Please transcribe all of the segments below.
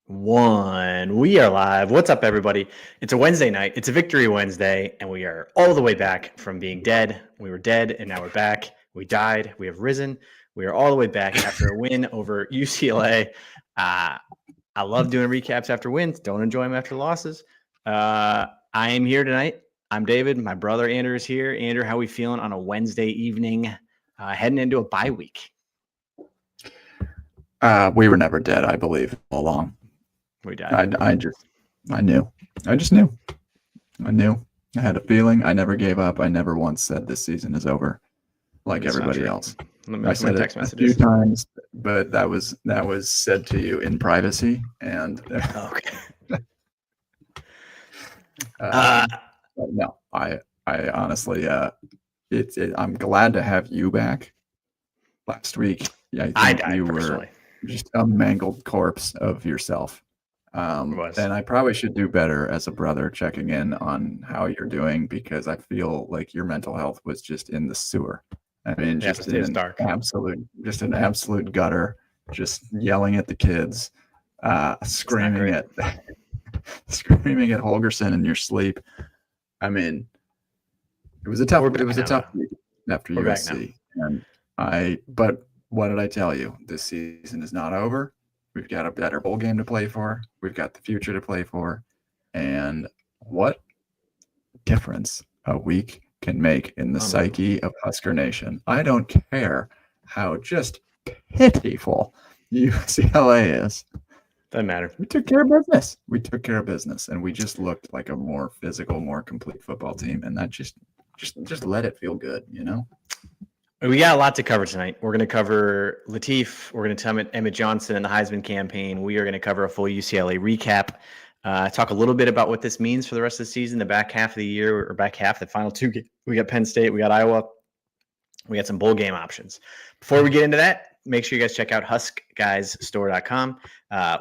One. We are live. What's up, everybody? It's a Wednesday night. It's a Victory Wednesday, and we are all the way back from being dead. We were dead, and now we're back. We died. We have risen. We are all the way back after a win over UCLA. I love doing recaps after wins. Don't enjoy them after losses. I am here tonight. I'm David. My brother Andrew is here. Andrew, how are we feeling on a Wednesday evening, heading into a bye week? We were never dead, I believe, all along. We died. I knew. I just knew. I knew. I had a feeling. I never gave up. I never once said this season is over, like That's everybody else. I said it a few times, but that was said to you in privacy. And okay. No, I honestly, I'm glad to have you back. Last week, I died you personally. Were just a mangled corpse of yourself. And I probably should do better as a brother checking in on how you're doing, because I feel like your mental health was just in the sewer. I mean, just in an absolute gutter, just yelling at the kids, screaming at Holgerson in your sleep. I mean, it was a tough week after USC. But what did I tell you? This season is not over. We've got a better bowl game to play for. We've got the future to play for. And what difference a week can make in the psyche of Husker Nation. I don't care how just pitiful UCLA is. Doesn't matter. We took care of business. And we just looked like a more physical, more complete football team. And that just let it feel good, you know? We got a lot to cover tonight. We're going to cover Lateef. We're going to tell Emmett Johnson and the Heisman campaign. We are going to cover a full UCLA recap. Talk a little bit about what this means for the rest of the season, the back half of the year, or back half, the final two. We got Penn State. We got Iowa. We got some bowl game options. Before we get into that, make sure you guys check out HuskGuysStore.com.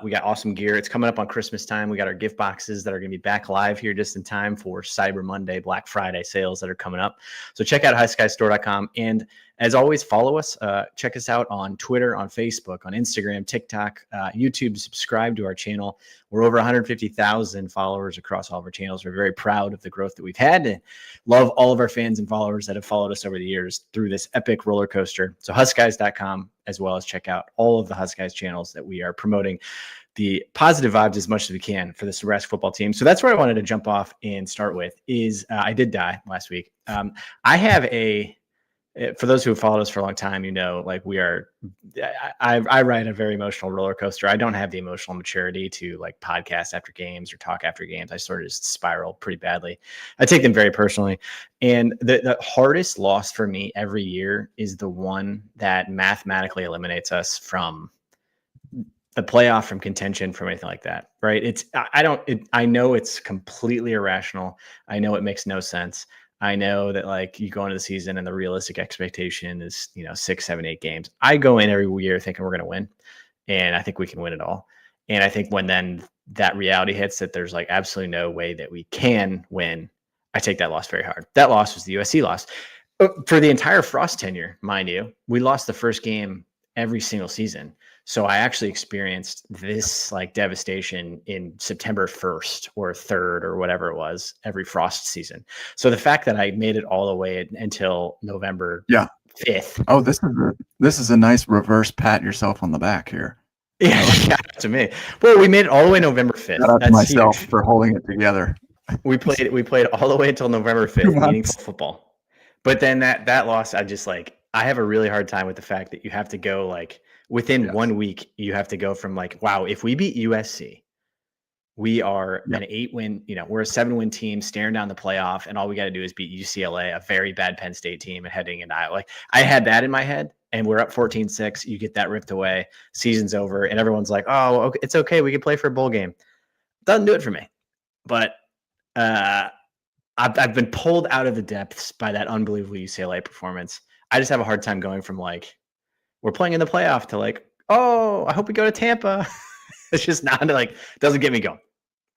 We got awesome gear. It's coming up on Christmas time. We got our gift boxes that are going to be back live here just in time for Cyber Monday, Black Friday sales that are coming up. So check out HuskGuysStore.com. And as always, follow us. Check us out on Twitter, on Facebook, on Instagram, TikTok, YouTube. Subscribe to our channel. We're over 150,000 followers across all of our channels. We're very proud of the growth that we've had, and love all of our fans and followers that have followed us over the years through this epic roller coaster. So HuskGuys.com, as well as check out all of the HuskGuys channels that we are promoting the positive vibes as much as we can for this Nebraska football team. So that's where I wanted to jump off and start with is I did die last week. I have for those who have followed us for a long time, you know, like I ride a very emotional roller coaster. I don't have the emotional maturity to like podcast after games or talk after games. I sort of just spiral pretty badly. I take them very personally. And the hardest loss for me every year is the one that mathematically eliminates us from the playoff, from contention, from anything like that. Right. I know it's completely irrational. I know it makes no sense. I know that like you go into the season and the realistic expectation is, 6, 7, 8 games. I go in every year thinking we're going to win, and I think we can win it all. And I think when then that reality hits that there's like absolutely no way that we can win, I take that loss very hard. That loss was the USC loss. For the entire Frost tenure, mind you, we lost the first game every single season. So I actually experienced this like devastation in September 1st or 3rd or whatever it was every Frost season. So the fact that I made it all the way until November 5th. Oh, this is a nice reverse pat yourself on the back here. Yeah, to me. Well, we made it all the way November 5th. Shout out to myself for holding it together. We played all the way until November 5th, meaningful football. But then that loss, I have a really hard time with the fact that you have to go like within 1 week, you have to go from like, wow, if we beat USC, we are an 8-win, we're a 7-win team staring down the playoff, and all we got to do is beat UCLA, a very bad Penn State team, and heading into Iowa. Like I had that in my head, and we're up 14-6. You get that ripped away, season's over, and everyone's like, oh, okay, it's okay, we can play for a bowl game. Doesn't do it for me. But I've been pulled out of the depths by that unbelievable UCLA performance. I just have a hard time going from like, we're playing in the playoff to like, oh, I hope we go to Tampa. It's just not like, doesn't get me going.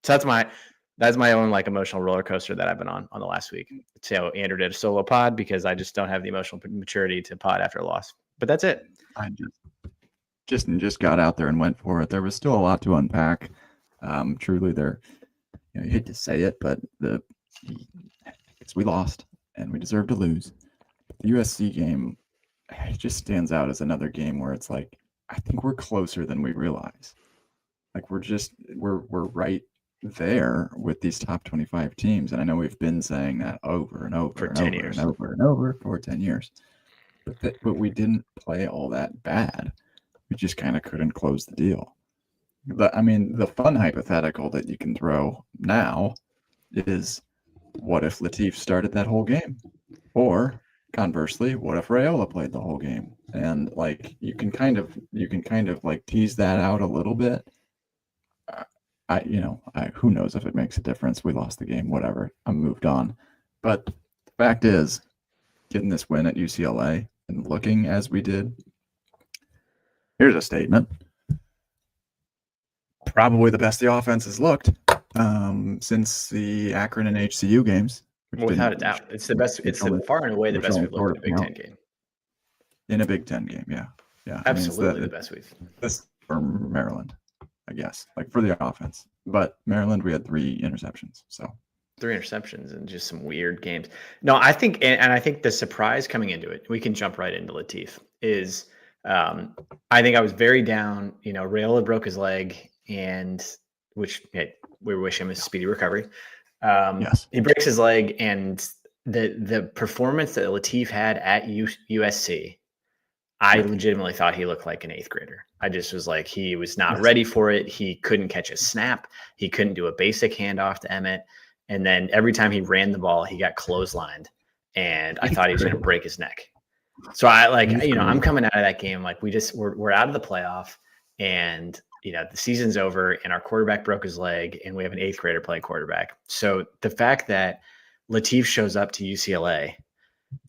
So that's my own like emotional roller coaster that I've been on the last week. So Andrew did a solo pod because I just don't have the emotional maturity to pod after a loss. But that's it. just got out there and went for it. There was still a lot to unpack. Truly, you hate to say it, but we lost and we deserve to lose. The USC game, it just stands out as another game where it's like, I think we're closer than we realize. Like we're right there with these top 25 teams. And I know we've been saying that over and over for and 10 over years. and over and over for 10 years. But we didn't play all that bad. We just kind of couldn't close the deal. But I mean, the fun hypothetical that you can throw now is, what if Lateef started that whole game? Or conversely, what if Raiola played the whole game? And like you can kind of like tease that out a little bit. Who knows if it makes a difference? We lost the game, whatever. I'm moved on. But the fact is, getting this win at UCLA and looking as we did, here's a statement. Probably the best the offense has looked since the Akron and HCU games. Without a doubt. It's the best. It's far and away the best we've looked in a Big Ten game. In a Big Ten game, yeah. Absolutely the best we've. This for Maryland, I guess, like for the offense. But Maryland, we had 3 interceptions. So 3 interceptions and just some weird games. No, I think, and I think the surprise coming into it, we can jump right into Lateef, is I think I was very down. Raiola broke his leg, and we wish him a speedy recovery. Yes. He breaks his leg, and the performance that Lateef had at USC, I legitimately thought he looked like an 8th grader. I just was like, he was not ready for it. He couldn't catch a snap. He couldn't do a basic handoff to Emmett. And then every time he ran the ball, he got clotheslined, and I thought he was going to break his neck. So I'm coming out of that game like we're out of the playoff, and the season's over, and our quarterback broke his leg, and we have an 8th grader playing quarterback. So the fact that Lateef shows up to UCLA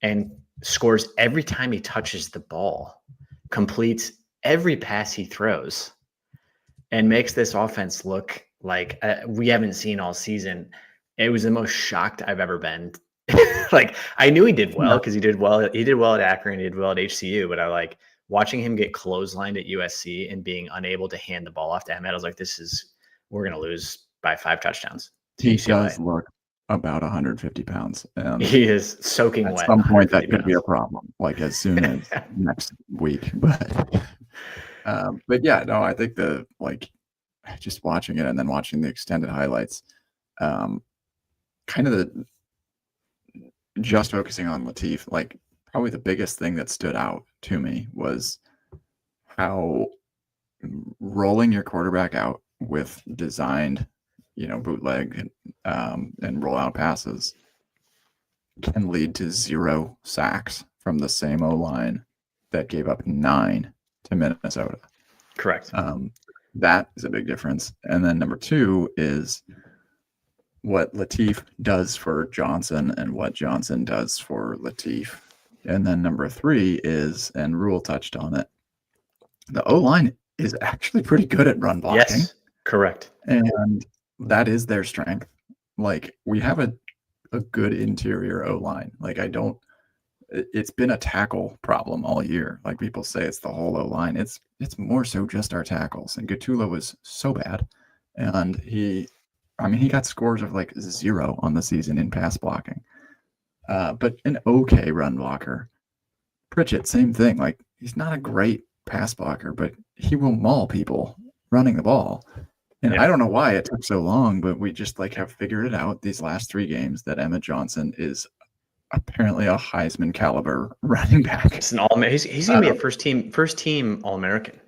and scores every time he touches the ball, completes every pass he throws, and makes this offense look like we haven't seen all season. It was the most shocked I've ever been. Like, I knew he did well because he did well. He did well at Akron. He did well at HCU. But I like watching him get clotheslined at USC and being unable to hand the ball off to Emmett. I was like, we're going to lose by 5 touchdowns. He does look about 150 pounds. And he is soaking wet. At some point, that could be a problem, like as soon as next week. But yeah, no, I think just watching it and then watching the extended highlights, just focusing on Lateef, like probably the biggest thing that stood out to me was how rolling your quarterback out with designed, bootleg and rollout passes can lead to 0 sacks from the same O-line that gave up 9 to Minnesota. Correct. That is a big difference. And then number 2 is what Lateef does for Johnson and what Johnson does for Lateef. And then number 3 is, and Rhule touched on it, the O-line is actually pretty good at run blocking. Yes, correct. And that is their strength. Like, we have a good interior O-line. Like, it's been a tackle problem all year. Like, people say it's the whole O-line. It's more so just our tackles. And Gatula was so bad. And he got scores of like 0 on the season in pass blocking. But an okay run blocker. Pritchett, same thing. Like, he's not a great pass blocker, but he will maul people running the ball. And I don't know why it took so long, but we just have figured it out these last 3 games that Emmett Johnson is apparently a Heisman caliber running back. It's an he's going to be a first team All-American.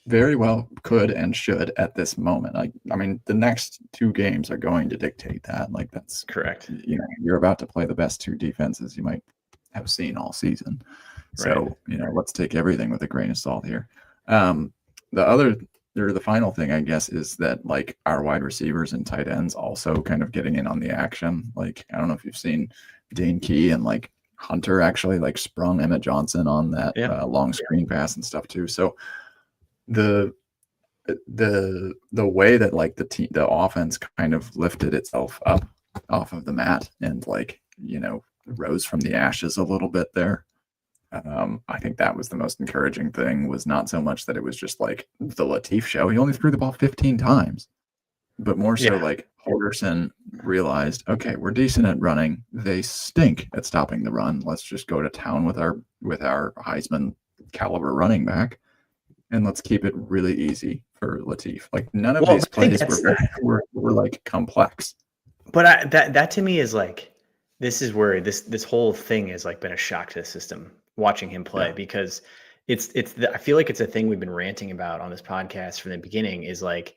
Very well could and should at this moment. The next 2 games are going to dictate that. Like, that's correct. You're about to play the best 2 defenses you might have seen all season. So, let's take everything with a grain of salt here. The final thing, I guess, is that our wide receivers and tight ends also kind of getting in on the action. Like, I don't know if you've seen Dane Key and Hunter actually sprung Emmett Johnson on that long screen pass and stuff too. So the way that the offense kind of lifted itself up off of the mat and rose from the ashes a little bit there I think that was the most encouraging thing, was not so much that it was just like the Lateef show. He only threw the ball 15 times, but more so like Holgorsen realized, okay, we're decent at running. They stink at stopping the run. Let's just go to town with our Heisman caliber running back, and let's keep it really easy for Lateef. Like none of these plays were like complex. But that to me is like, this is where this whole thing has like been a shock to the system, watching him play, because I feel like it's a thing we've been ranting about on this podcast from the beginning, is like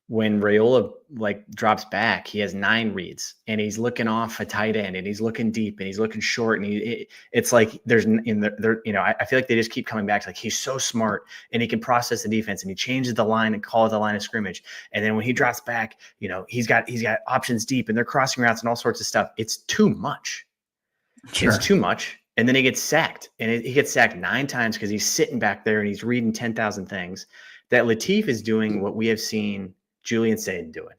when Raiola like drops back, he has 9 reads and he's looking off a tight end and he's looking deep and he's looking short, and it's like I feel like they just keep coming back to like, he's so smart and he can process the defense and he changes the line and calls the line of scrimmage. And then when he drops back, he's got options deep and they're crossing routes and all sorts of stuff. It's too much. Sure. It's too much. And then he gets sacked, and he gets sacked 9 times because he's sitting back there and he's reading 10,000 things. That Lateef is doing what we have seen Julian Sayin doing,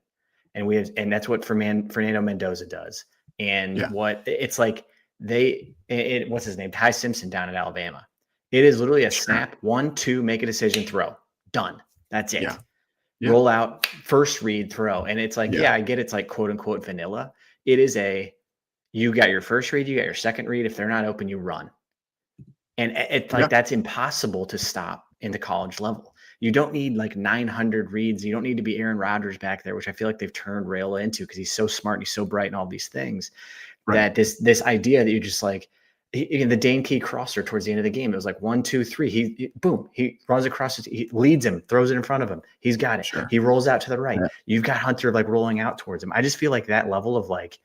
and that's what Fernando Mendoza does. And what it's like, what's his name? Ty Simpson down at Alabama. It is literally a snap, 1, 2, make a decision, throw, done. That's it. Yeah. Roll out, first read, throw. And it's like, I get it's like quote unquote vanilla. It is you got your first read, you got your second read. If they're not open, you run. And it's like, that's impossible to stop in the college level. You don't need like 900 reads. You don't need to be Aaron Rodgers back there, which I feel like they've turned Raiola into, because he's so smart and he's so bright and all these things. Right. That this idea that you just like, the Dane Key crosser towards the end of the game, it was like 1, 2, 3. He runs across, he leads him, throws it in front of him. He's got it. Sure. He rolls out to the right. Yeah. You've got Hunter like rolling out towards him. I just feel like that level of like,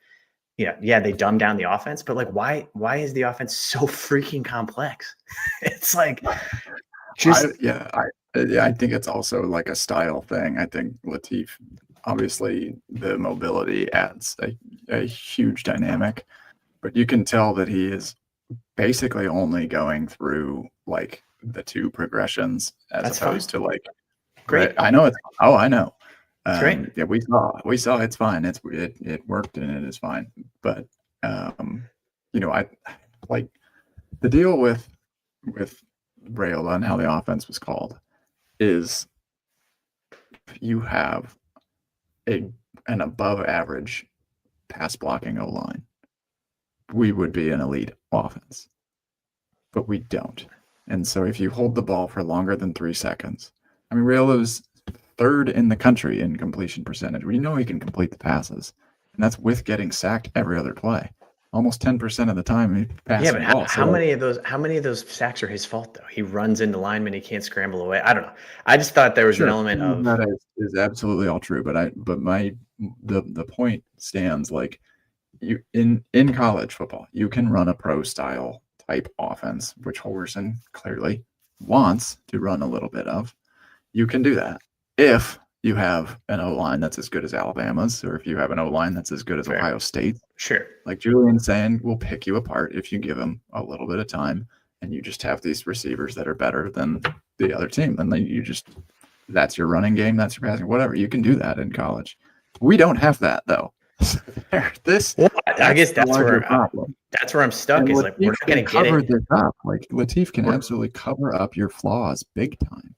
they dumb down the offense, but like, why is the offense so freaking complex? It's like, I think it's also like a style thing. I think Lateef, obviously the mobility adds a huge dynamic, but you can tell that he is basically only going through like the 2 progressions as opposed to like, great. Right? I know I know. Great. Yeah, we saw it's fine. It worked and it is fine. But I like the deal with Raiola and how the offense was called is, you have an above average pass blocking O-line, we would be an elite offense, but we don't. And so if you hold the ball for longer than 3 seconds, I mean, Raiola's 3rd in the country in completion percentage. We know he can complete the passes, and that's with getting sacked every other play. Almost 10% of the time he passes. Yeah, but how many of those sacks are his fault though? He runs into linemen, he can't scramble away. I don't know. I just thought there was an element of that is absolutely all true. But the point stands, like, you in college football, you can run a pro style type offense, which Holgorsen clearly wants to run a little bit of. You can do that if you have an O-line that's as good as Alabama's, or if you have an O-line that's as good as Ohio State. Sure. Like Julian saying, will pick you apart if you give him a little bit of time, and you just have these receivers that are better than the other team. And then that's your running game, that's your passing, whatever. You can do that in college. We don't have that though. I guess that's where problem. That's where I'm stuck. And is Lateef, like, we're not going to get it. Like Lateef can absolutely cover up your flaws big time.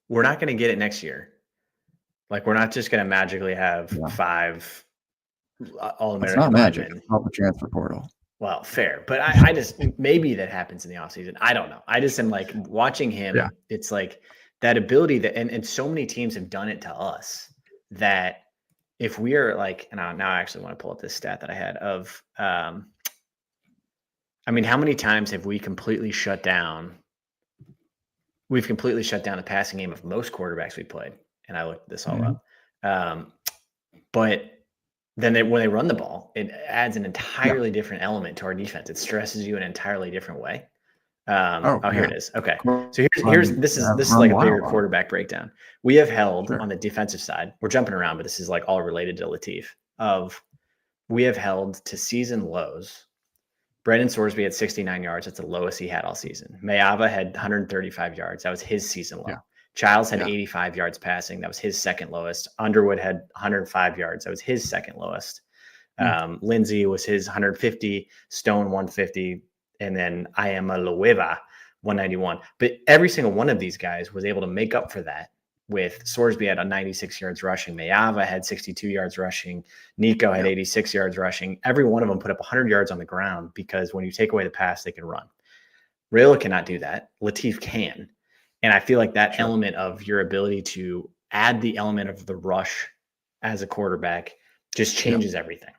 We're not going to get it next year. Like, we're not just going to magically have 5 All-American. It's not magic. It's not the transfer portal. Well, fair. But I just, maybe that happens in the offseason. I don't know. I just am like watching him. Yeah. It's like that ability that, and so many teams have done it to us, that if we are like, and now I actually want to pull up this stat that I had of, I mean, how many times have we completely shut down? We've completely shut down the passing game of most quarterbacks we played. And I looked this all up. But then when they run the ball, it adds an entirely different element to our defense. It stresses you in an entirely different way. Here it is. Okay. So this is like a bigger quarterback breakdown. We have held on the defensive side. We're jumping around, but this is like all related to Lateef. We have held to season lows. Brendan Sorsby had 69 yards. That's the lowest he had all season. Mayava had 135 yards. That was his season low. Yeah. Childs had 85 yards passing. That was his second lowest. Underwood had 105 yards. That was his second lowest. Lindsey was his 150. Stone 150. And then Iama Lueva 191. But every single one of these guys was able to make up for that with Sorsby had 96 yards rushing. Mayava had 62 yards rushing. Nico had 86 yards rushing. Every one of them put up 100 yards on the ground because when you take away the pass, they can run. Raiola cannot do that. Lateef can. And I feel like that element of your ability to add the element of the rush as a quarterback just changes everything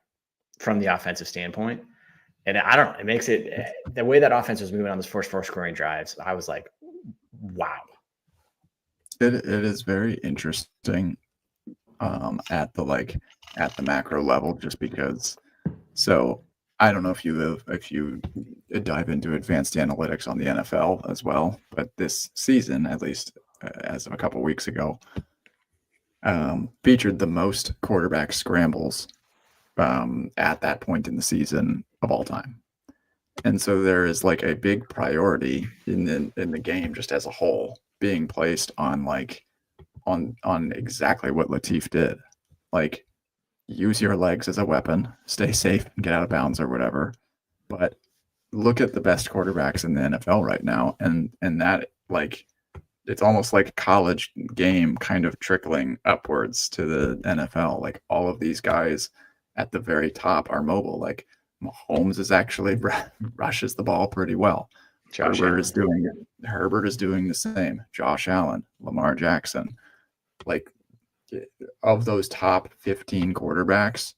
from the offensive standpoint. And I don't know, it makes it the way that offense was moving on those first four scoring drives. I was like, wow. It is very interesting at the macro level, just because. So I don't know if you dive into advanced analytics on the NFL as well, but this season, at least as of a couple weeks ago, featured the most quarterback scrambles at that point in the season of all time. And so there is like a big priority in the game just as a whole being placed on on exactly what Lateef did. Like, use your legs as a weapon, stay safe and get out of bounds or whatever. But look at the best quarterbacks in the NFL right now, and that, like, it's almost like a college game kind of trickling upwards to the NFL. Like, all of these guys at the very top are mobile. Like, Mahomes is actually rushes the ball pretty well. Herbert is doing the same. Josh Allen, Lamar Jackson. Like, of those top 15 quarterbacks,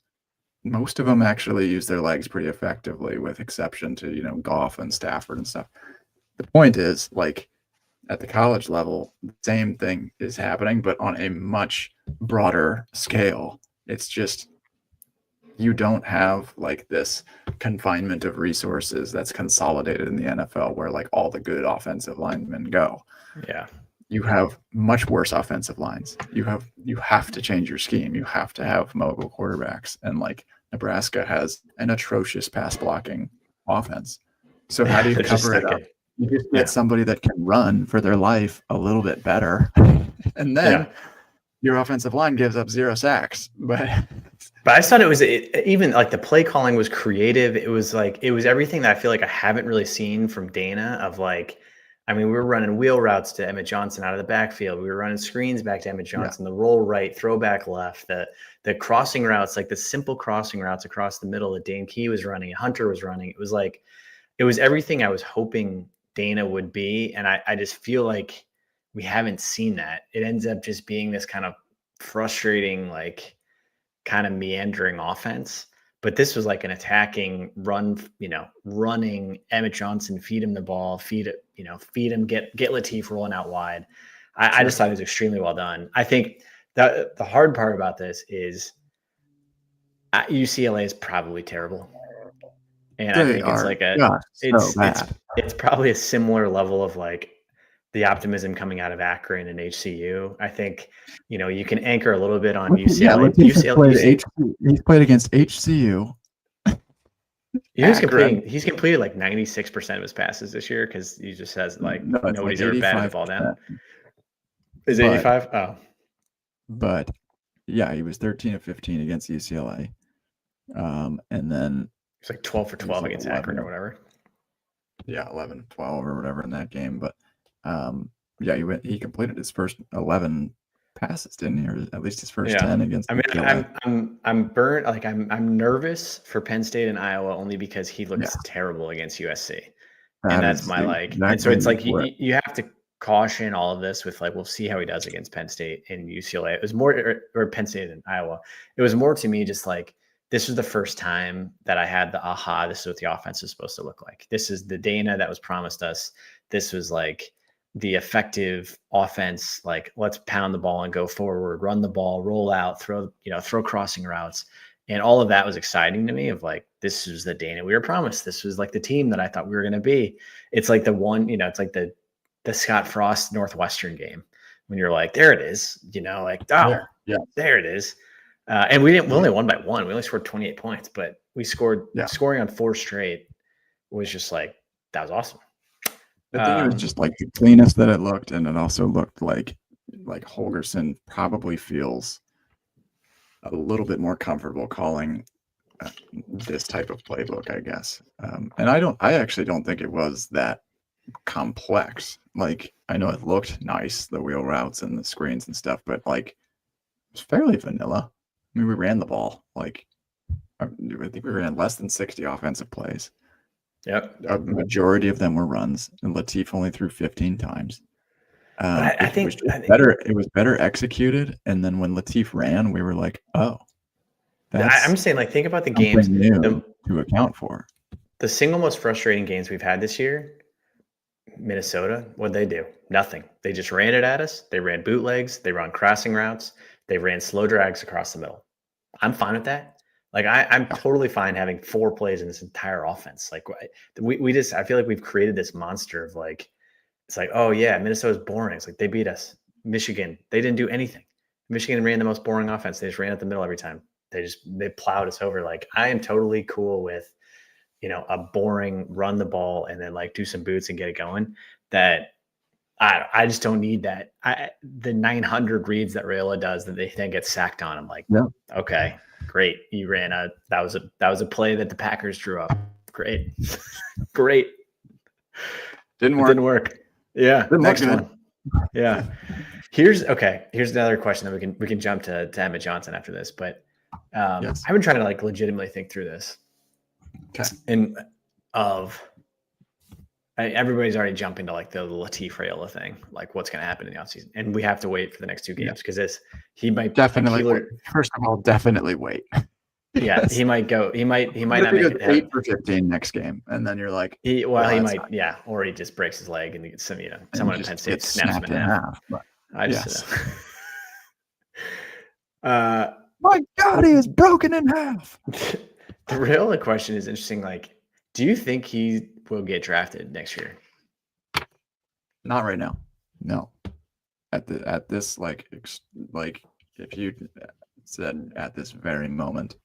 most of them actually use their legs pretty effectively, with exception to, Goff and Stafford and stuff. The point is, like, at the college level, the same thing is happening, but on a much broader scale. It's just, you don't have like this confinement of resources that's consolidated in the NFL where like all the good offensive linemen go. Yeah. You have much worse offensive lines. You have to change your scheme. You have to have mobile quarterbacks. And like, Nebraska has an atrocious pass blocking offense. So how do you cover it up? You just get somebody that can run for their life a little bit better. And then your offensive line gives up 0 sacks. But I just thought it was even like the play calling was creative. It was everything that I feel like I haven't really seen from Dana of like, I mean, we were running wheel routes to Emmett Johnson out of the backfield. We were running screens back to Emmett Johnson, the roll right, throwback left, the crossing routes, like the simple crossing routes across the middle that Dane Key was running, Hunter was running. It was everything I was hoping Dana would be. And I just feel like we haven't seen that. It ends up just being this kind of frustrating, like kind of meandering offense. But this was like an attacking run, running Emmett Johnson, feed him the ball, feed him, get Lateef rolling out wide. I just thought it was extremely well done. I think that the hard part about this is UCLA is probably terrible. And I think it's like it's probably a similar level of like the optimism coming out of Akron and HCU. I think, you can anchor a little bit on UCLA. He's played against HCU. He's completed like 96% of his passes this year because he just has like nobody's ever batted the ball down. Is it 85? Oh. But yeah, he was 13 of 15 against UCLA. And then it's like 12 for 12 against Akron or whatever. Yeah, 11, 12 or whatever in that game. But he completed his first 11 passes, didn't he? Or at least his first 10 against. I mean, I'm burnt. Like I'm nervous for Penn State and Iowa only because he looks terrible against USC, and that's my like. Exactly, and so it's like you have to caution all of this with like, we'll see how he does against Penn State and UCLA. It was more, or Penn State and Iowa. It was more to me just like, this was the first time that I had the aha, this is what the offense is supposed to look like. This is the Dana that was promised us. This was like the effective offense, like let's pound the ball and go forward, run the ball, roll out, throw crossing routes. And all of that was exciting to me of like, this is the Dana we were promised. This was like the team that I thought we were going to be. It's like the one, it's like the Scott Frost Northwestern game when you're like, there it is, there it is. And we only won by 1. We only scored 28 points, but we scoring on 4 straight was just like, that was awesome. I think it was just like the cleanest that it looked. And it also looked like Holgorsen probably feels a little bit more comfortable calling this type of playbook, I guess. And I actually don't think it was that complex. Like, I know it looked nice, the wheel routes and the screens and stuff, but like it was fairly vanilla. I mean, we ran the ball. Like, I think we ran less than 60 offensive plays. Yep. A majority of them were runs, and Lateef only threw 15 times. But I think better. It was better executed, and then when Lateef ran, we were like, "Oh, I'm saying, like, think about the games new to account for." The single most frustrating games we've had this year, Minnesota, what'd they do? Nothing. They just ran it at us. They ran bootlegs. They ran crossing routes. They ran slow drags across the middle. I'm fine with that. Like, I'm totally fine having 4 plays in this entire offense. Like, I feel like we've created this monster of, like, it's like, oh yeah, Minnesota's boring. It's like, they beat us. Michigan, they didn't do anything. Michigan ran the most boring offense. They just ran at the middle every time. They plowed us over. Like, I am totally cool with, a boring run the ball and then like do some boots and get it going. That I just don't need that. The 900 reads that Raiola does that they then get sacked on. I'm like, okay, great. You ran that was a play that the Packers drew up. Great. Great. Didn't work. Yeah. Next one. Yeah. Here's another question that we can jump to Emmett Johnson after this, but I've been trying to like legitimately think through this. Okay. And everybody's already jumping to like the Lateef Raiola thing, like what's going to happen in the offseason. And we have to wait for the next 2 games because he might definitely first of all, definitely wait. Yes. He might not make it 8 for 15 next game, and then you're like, he might, or he just breaks his leg and gets someone in Penn State snaps him in half. My God, he is broken in half. The Raiola question is interesting. Like, do you think he will get drafted next year? Not right now. No. At this like if you said at this very moment,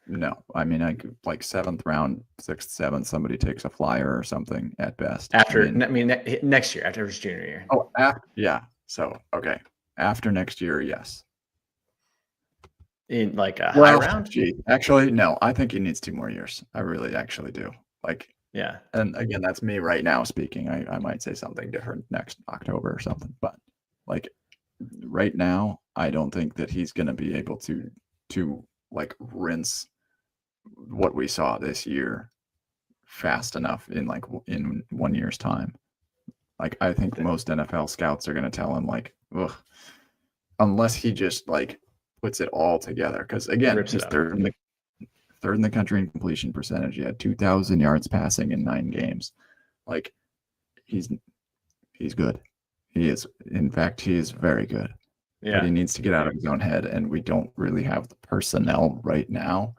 no. I mean, I could, like 7th round, 6th, 7th, somebody takes a flyer or something at best. Next year after his junior year. Oh, yeah. So okay, after next year, yes. In like a high round? Actually, no. I think he needs 2 more years. I really actually do. Like, yeah. And again, that's me right now speaking. I might say something different next October or something, but like right now, I don't think that he's going to be able to like rinse what we saw this year fast enough in 1 year's time. Like, I think most NFL scouts are going to tell him like, ugh, unless he just like puts it all together. Because again, he's third in the country in completion percentage. He had 2,000 yards passing in 9 games. Like, he's good. He is. In fact, he is very good. Yeah. But he needs to get out of his own head, and we don't really have the personnel right now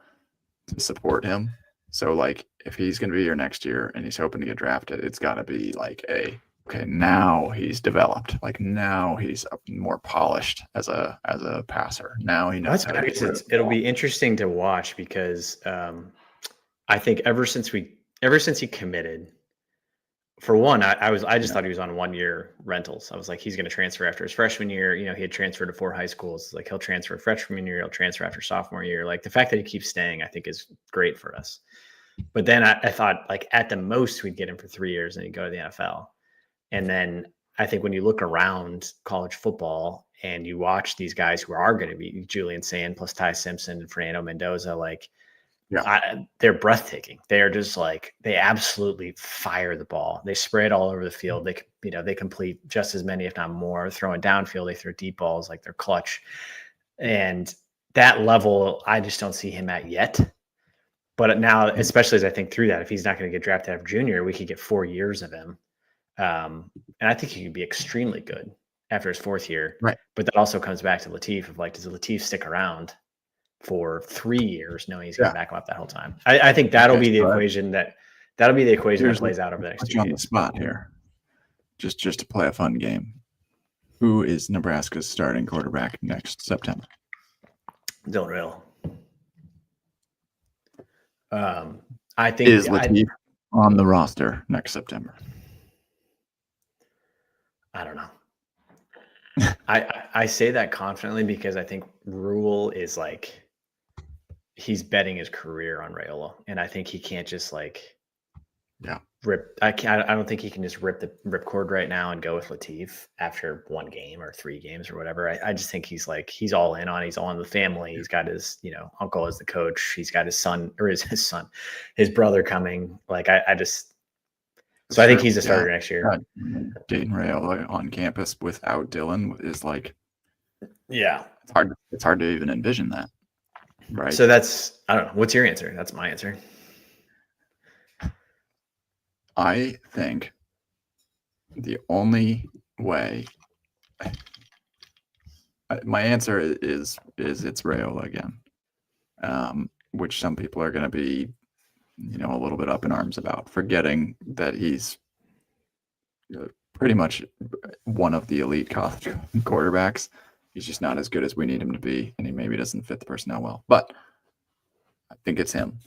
to support him. So, like, if he's going to be here next year and he's hoping to get drafted, it's got to be like now he's developed. Like, now he's more polished as a passer. Now he knows how to get rid of the ball. It'll be interesting to watch because I think ever since he committed, for one, I just thought he was on 1-year rentals. I was like, he's going to transfer after his freshman year. He had transferred to 4 high schools. Like, he'll transfer freshman year, he'll transfer after sophomore year. Like, the fact that he keeps staying, I think, is great for us. But then I thought, like, at the most we'd get him for 3 years and he'd go to the NFL. And then I think when you look around college football and you watch these guys who are going to be Julian Sand plus Ty Simpson and Fernando Mendoza, like, they're breathtaking. They're just like, they absolutely fire the ball. They spray it all over the field. They complete just as many, if not more, throwing downfield. They throw deep balls, like, they're clutch. And that level, I just don't see him at yet. But now, especially as I think through that, if he's not going to get drafted after junior, we could get 4 years of him. And I think he could be extremely good after his 4th year. Right. But that also comes back to Lateef of like, does Lateef stick around for 3 years knowing he's going to back him up that whole time? I think that'll be the equation that plays out over the next 2 years. On years. the spot here, just to play a fun game. Who is Nebraska's starting quarterback next September? Don't know. I think is Lateef on the roster next September? I don't know. I say that confidently because I think Rhule is like, he's betting his career on Raiola, and I think he can't just like I don't think he can just rip the ripcord right now and go with Lateef after one game or 3 games or whatever. I just think he's all in on. He's all in the family. He's got his uncle as the coach. He's got his son or his brother coming. Like I think he's a starter next year. Getting Raiola on campus without Dylan is it's hard to even envision that. Right. So that's, I don't know. What's your answer? That's my answer. I think the only way, my answer is it's Raiola again, which some people are going to be, a little bit up in arms about, forgetting that he's pretty much one of the elite college quarterbacks. He's just not as good as we need him to be, and he maybe doesn't fit the personnel well. But I think it's him.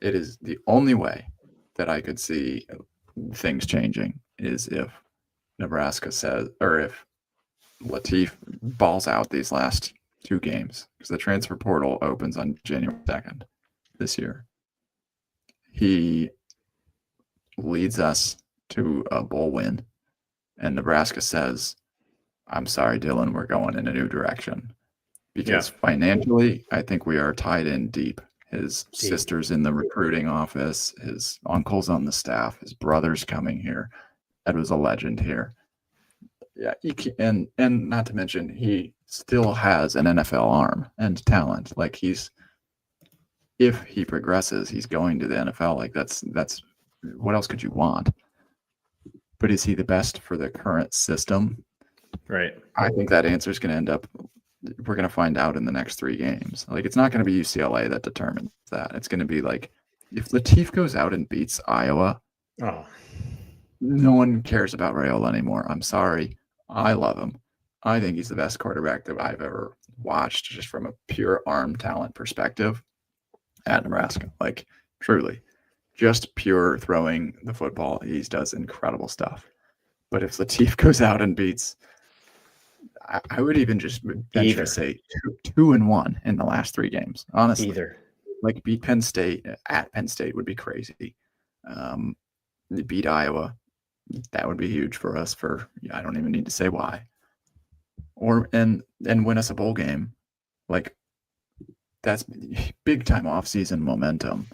It is the only way that I could see things changing is if Nebraska says, or if Lateef balls out these last 2 games, because the transfer portal opens on January 2nd this year. He leads us to a bowl win, and Nebraska says, I'm sorry, Dylan, we're going in a new direction. Because financially, I think we are tied in deep. His sister's in the recruiting office, his uncle's on the staff, his brother's coming here. Ed was a legend here. Yeah, and not to mention, he still has an NFL arm and talent. Like if he progresses, he's going to the NFL. Like that's what else could you want? But is he the best for the current system? Right. I think that answer is going to end up, we're going to find out in the next 3 games. Like, it's not going to be UCLA that determines that. It's going to be like, if Lateef goes out and beats Iowa, no one cares about Raiola anymore. I'm sorry. I love him. I think he's the best quarterback that I've ever watched, just from a pure arm talent perspective at Nebraska. Like, truly. Just pure throwing the football. He does incredible stuff. But if Lateef goes out and beats, I would even just venture to say 2-1 in the last 3 games. Honestly, like beat Penn State at Penn State would be crazy. Beat Iowa, that would be huge for us. I don't even need to say why. And win us a bowl game, like that's big time off season momentum.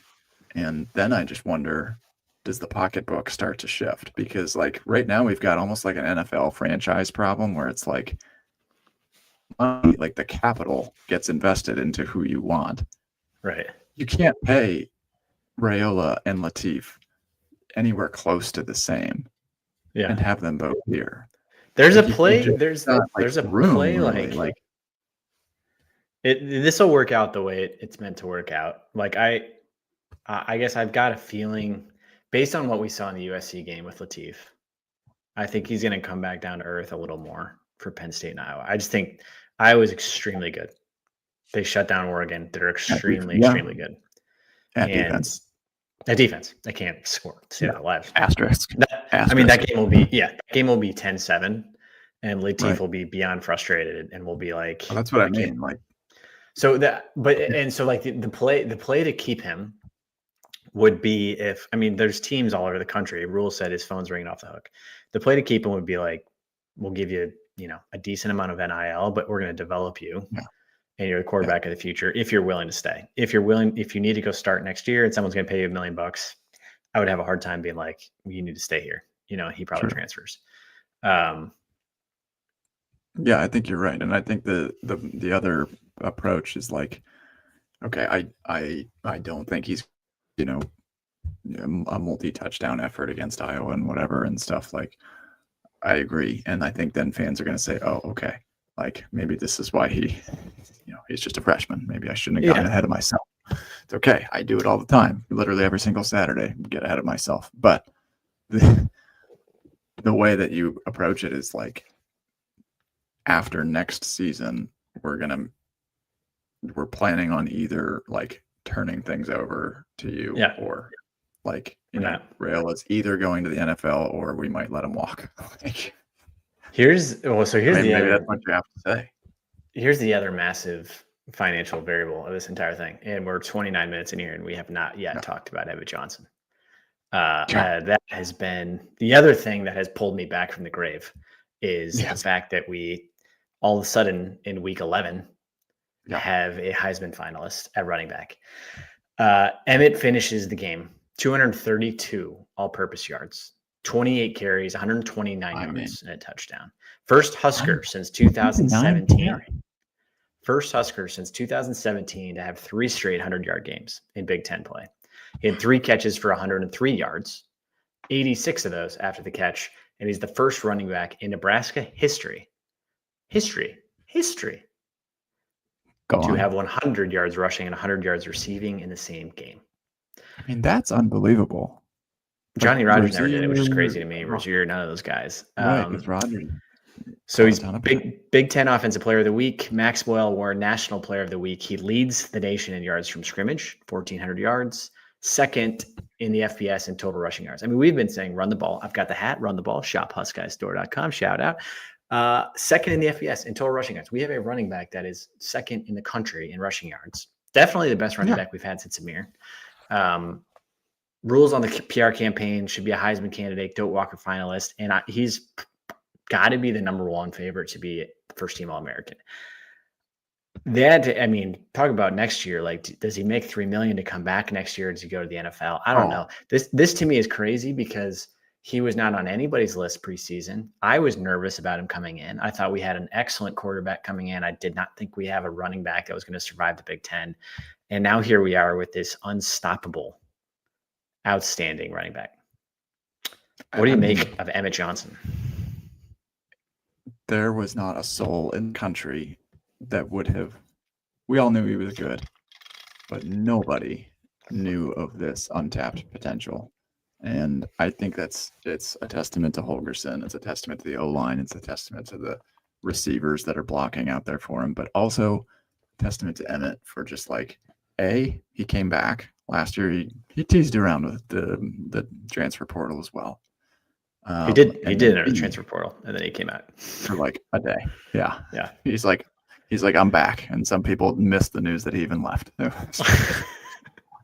And then I just wonder, does the pocketbook start to shift? Because like right now we've got almost like an NFL franchise problem where it's like money, like the capital gets invested into who you want. Right. You can't pay Raiola and Lateef anywhere close to the same. Yeah. And have them both here. There's a play. There's a play like this will work out the way it's meant to work out. Like I guess I've got a feeling, based on what we saw in the USC game with Lateef, I think he's going to come back down to earth a little more for Penn State and Iowa. I just think Iowa's extremely good. They shut down Oregon. They're extremely good. At defense. They can't score. Say that live. Asterisk. I mean, that game will be 10-7, and Lateef will be beyond frustrated and will be like, well, that's what I mean. Like, so the play to keep him would be there's teams all over the country. Rhule said his phone's ringing off the hook. The play to keep him would be like, we'll give you, a decent amount of NIL, but we're going to develop you. Yeah. And you're the quarterback of the future if you're willing to stay. If you need to go start next year and someone's going to pay you $1 million, I would have a hard time being like, you need to stay here. He probably transfers. Yeah, I think you're right. And I think the other approach is like, okay, I don't think he's, a multi-touchdown effort against Iowa and whatever and stuff. Like, I agree. And I think then fans are going to say, oh, okay, like maybe this is why he's just a freshman. Maybe I shouldn't have gotten ahead of myself. It's okay. I do it all the time. Literally every single Saturday, get ahead of myself. But the way that you approach it is like, after next season, we're planning on either like turning things over to you or like, Raiola is either going to the NFL or we might let him walk. Here's the other, that's what you have to say. Here's the other massive financial variable of this entire thing. And we're 29 minutes in here and we have not yet talked about Emmett Johnson. That has been the other thing that has pulled me back from the grave is the fact that we all of a sudden in week 11 have a Heisman finalist at running back. Emmett finishes the game 232 all-purpose yards, 28 carries, 129 yards, and a touchdown. First Husker since 2017. First Husker since 2017 to have 3 straight 100-yard games in Big Ten play. He had 3 catches for 103 yards, 86 of those after the catch, and he's the first running back in Nebraska history to have 100 yards rushing and 100 yards receiving in the same game. I mean, that's unbelievable. Johnny Rodgers never did it, which is crazy to me. Rozier, none of those guys. Right, Rodgers. So he's Big Ten Offensive Player of the Week, Maxwell Award National Player of the Week. He leads the nation in yards from scrimmage, 1,400 yards. Second in the FBS in total rushing yards. I mean, we've been saying run the ball. I've got the hat, run the ball, shop HuskGuysStore.com, shout out. Second in the FBS in total rushing yards. We have a running back that is second in the country in rushing yards. Definitely the best running back we've had since Amir. Rhule's on the PR campaign, should be a Heisman candidate, Doak Walker finalist, and he's got to be the number 1 favorite to be first team All-American. I mean, talk about next year. Like, does he make $3 million to come back next year? Does he go to the NFL? I don't know. This to me is crazy because he was not on anybody's list preseason. I was nervous about him coming in. I thought we had an excellent quarterback coming in. I did not think we have a running back that was going to survive the Big Ten. And now here we are with this unstoppable, outstanding running back. What do you make of Emmett Johnson? There was not a soul in the country that would have. We all knew he was good, but nobody knew of this untapped potential. And I think it's a testament to Holgorsen. It's a testament to the O-line. It's a testament to the receivers that are blocking out there for him, but also testament to Emmett for just like, he came back last year. He teased around with the transfer portal as well. He did enter the transfer portal, and then he came out for like a day. Yeah. He's like, I'm back, and some people missed the news that he even left.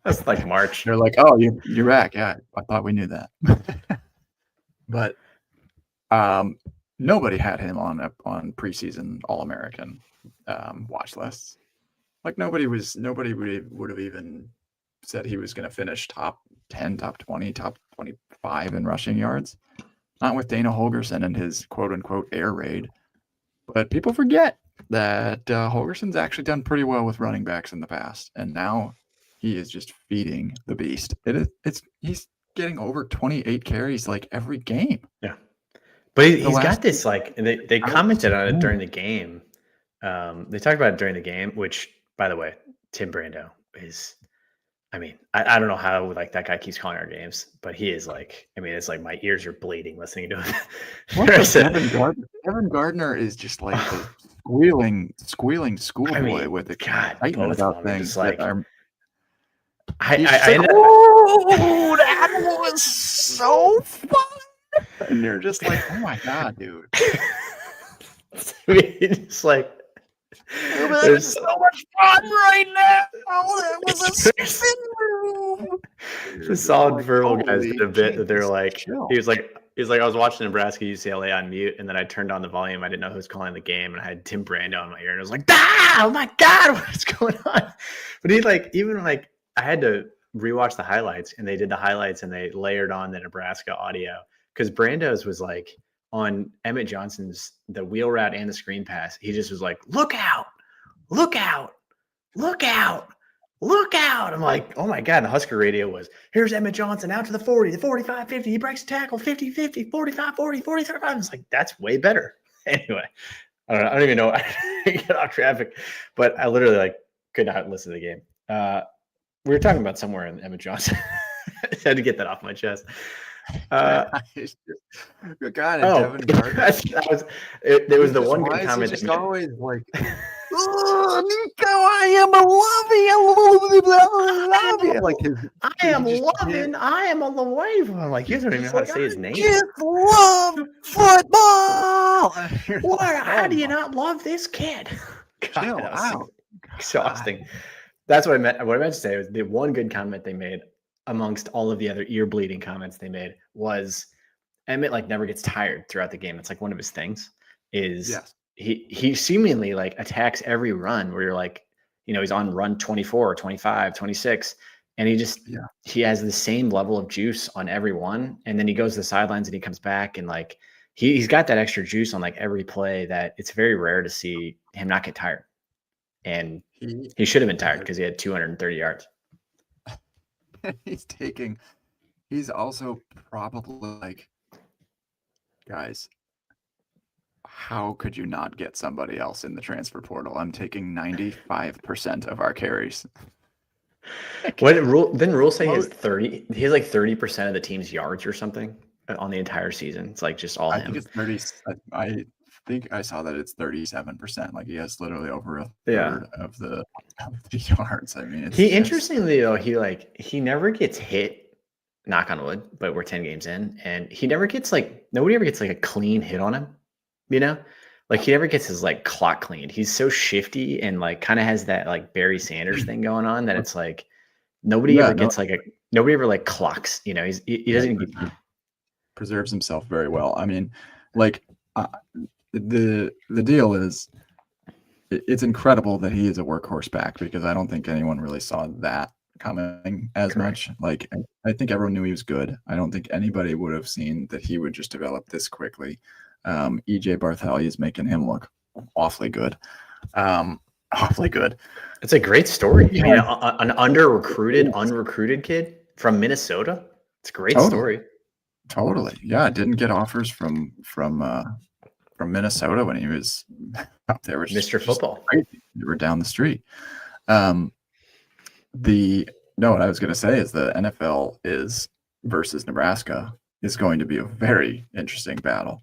That's like March. They're like, "Oh, you're back." Yeah, I thought we knew that. But nobody had him on preseason All-American watch lists. Like nobody would have even said he was going to finish top 10, top 20, top 25 in rushing yards. Not with Dana Holgorsen and his quote-unquote air raid. But people forget that Holgorsen's actually done pretty well with running backs in the past. And now he is just feeding the beast. He's getting over 28 carries like every game. Yeah. But he's got this, like, they commented on it during the game. They talked about it during the game, which, by the way, Tim Brando is... I mean, I don't know how like that guy keeps calling our games, but he is like, I mean, it's like my ears are bleeding listening to him. Evan Gardner is just like the squealing schoolboy with the excitement about things. Like, that was so fun, and you're just like, oh my god, dude. I mean, it's like. There's so much fun right now. That was a spin move. The solid verbal guys did a bit that they're like, he was like, I was watching Nebraska UCLA on mute, and then I turned on the volume. I didn't know who was calling the game, and I had Tim Brando in my ear, and I was like, oh my god, what's going on? But he I had to rewatch the highlights, and they did the highlights, and they layered on the Nebraska audio because Brando's was like. On Emmett Johnson's, the wheel route and the screen pass, he just was like, look out, look out, look out, look out. I'm like, oh my God. And the Husker radio was, here's Emmett Johnson out to the 40, the 45, 50. He breaks a tackle, 50, 50, 45, 40, 40, 35. I was like, that's way better. Anyway, I don't know. I don't even know. I didn't get off traffic, but I literally could not listen to the game. We were talking about somewhere in Emmett Johnson. I had to get that off my chest. God, Devin Gardner. There was the one good comment. Just always like, oh, Nico, I am a lovey. Like I am a lovey. I'm like, you don't even know how to say his name. Just love football. How do you not love this kid? God, chill out. Exhausting. That's what I meant. What I meant to say was the one good comment they made amongst all of the other ear bleeding comments they made was Emmett like never gets tired throughout the game. It's like one of his things is Yes. he seemingly like attacks every run where you're like, he's on run 24, 25, 26. And he has the same level of juice on every one. And then he goes to the sidelines and he comes back and like, he's got that extra juice on like every play that it's very rare to see him not get tired. And he should have been tired because he had 230 yards. He's also probably like, guys, how could you not get somebody else in the transfer portal? I'm taking 95% of our carries. What did Rhule say? He has 30% of the team's yards or something on the entire season. It's like just all him. I think it's 30. I think I saw that it's 37%. Like he has literally over a third of the yards. I mean, interestingly though, he never gets hit. Knock on wood, but we're 10 games in, and he never gets nobody ever gets like a clean hit on him. Like he never gets his like clock cleaned. He's so shifty and like kind of has that like Barry Sanders thing going on that it's like nobody ever clocks. He doesn't preserves himself very well. I mean, like the deal is, it's incredible that he is a workhorse back because I don't think anyone really saw that coming as much. Like I think everyone knew he was good. I don't think anybody would have seen that he would just develop this quickly. EJ Bartholomew is making him look awfully good. It's a great story. Yeah. I mean, an unrecruited kid from Minnesota. It's a great story. Totally. Yeah. Didn't get offers from Minnesota when he was up there. Mr. Football. Crazy. They were down the street. What I was going to say is the NFL versus Nebraska is going to be a very interesting battle.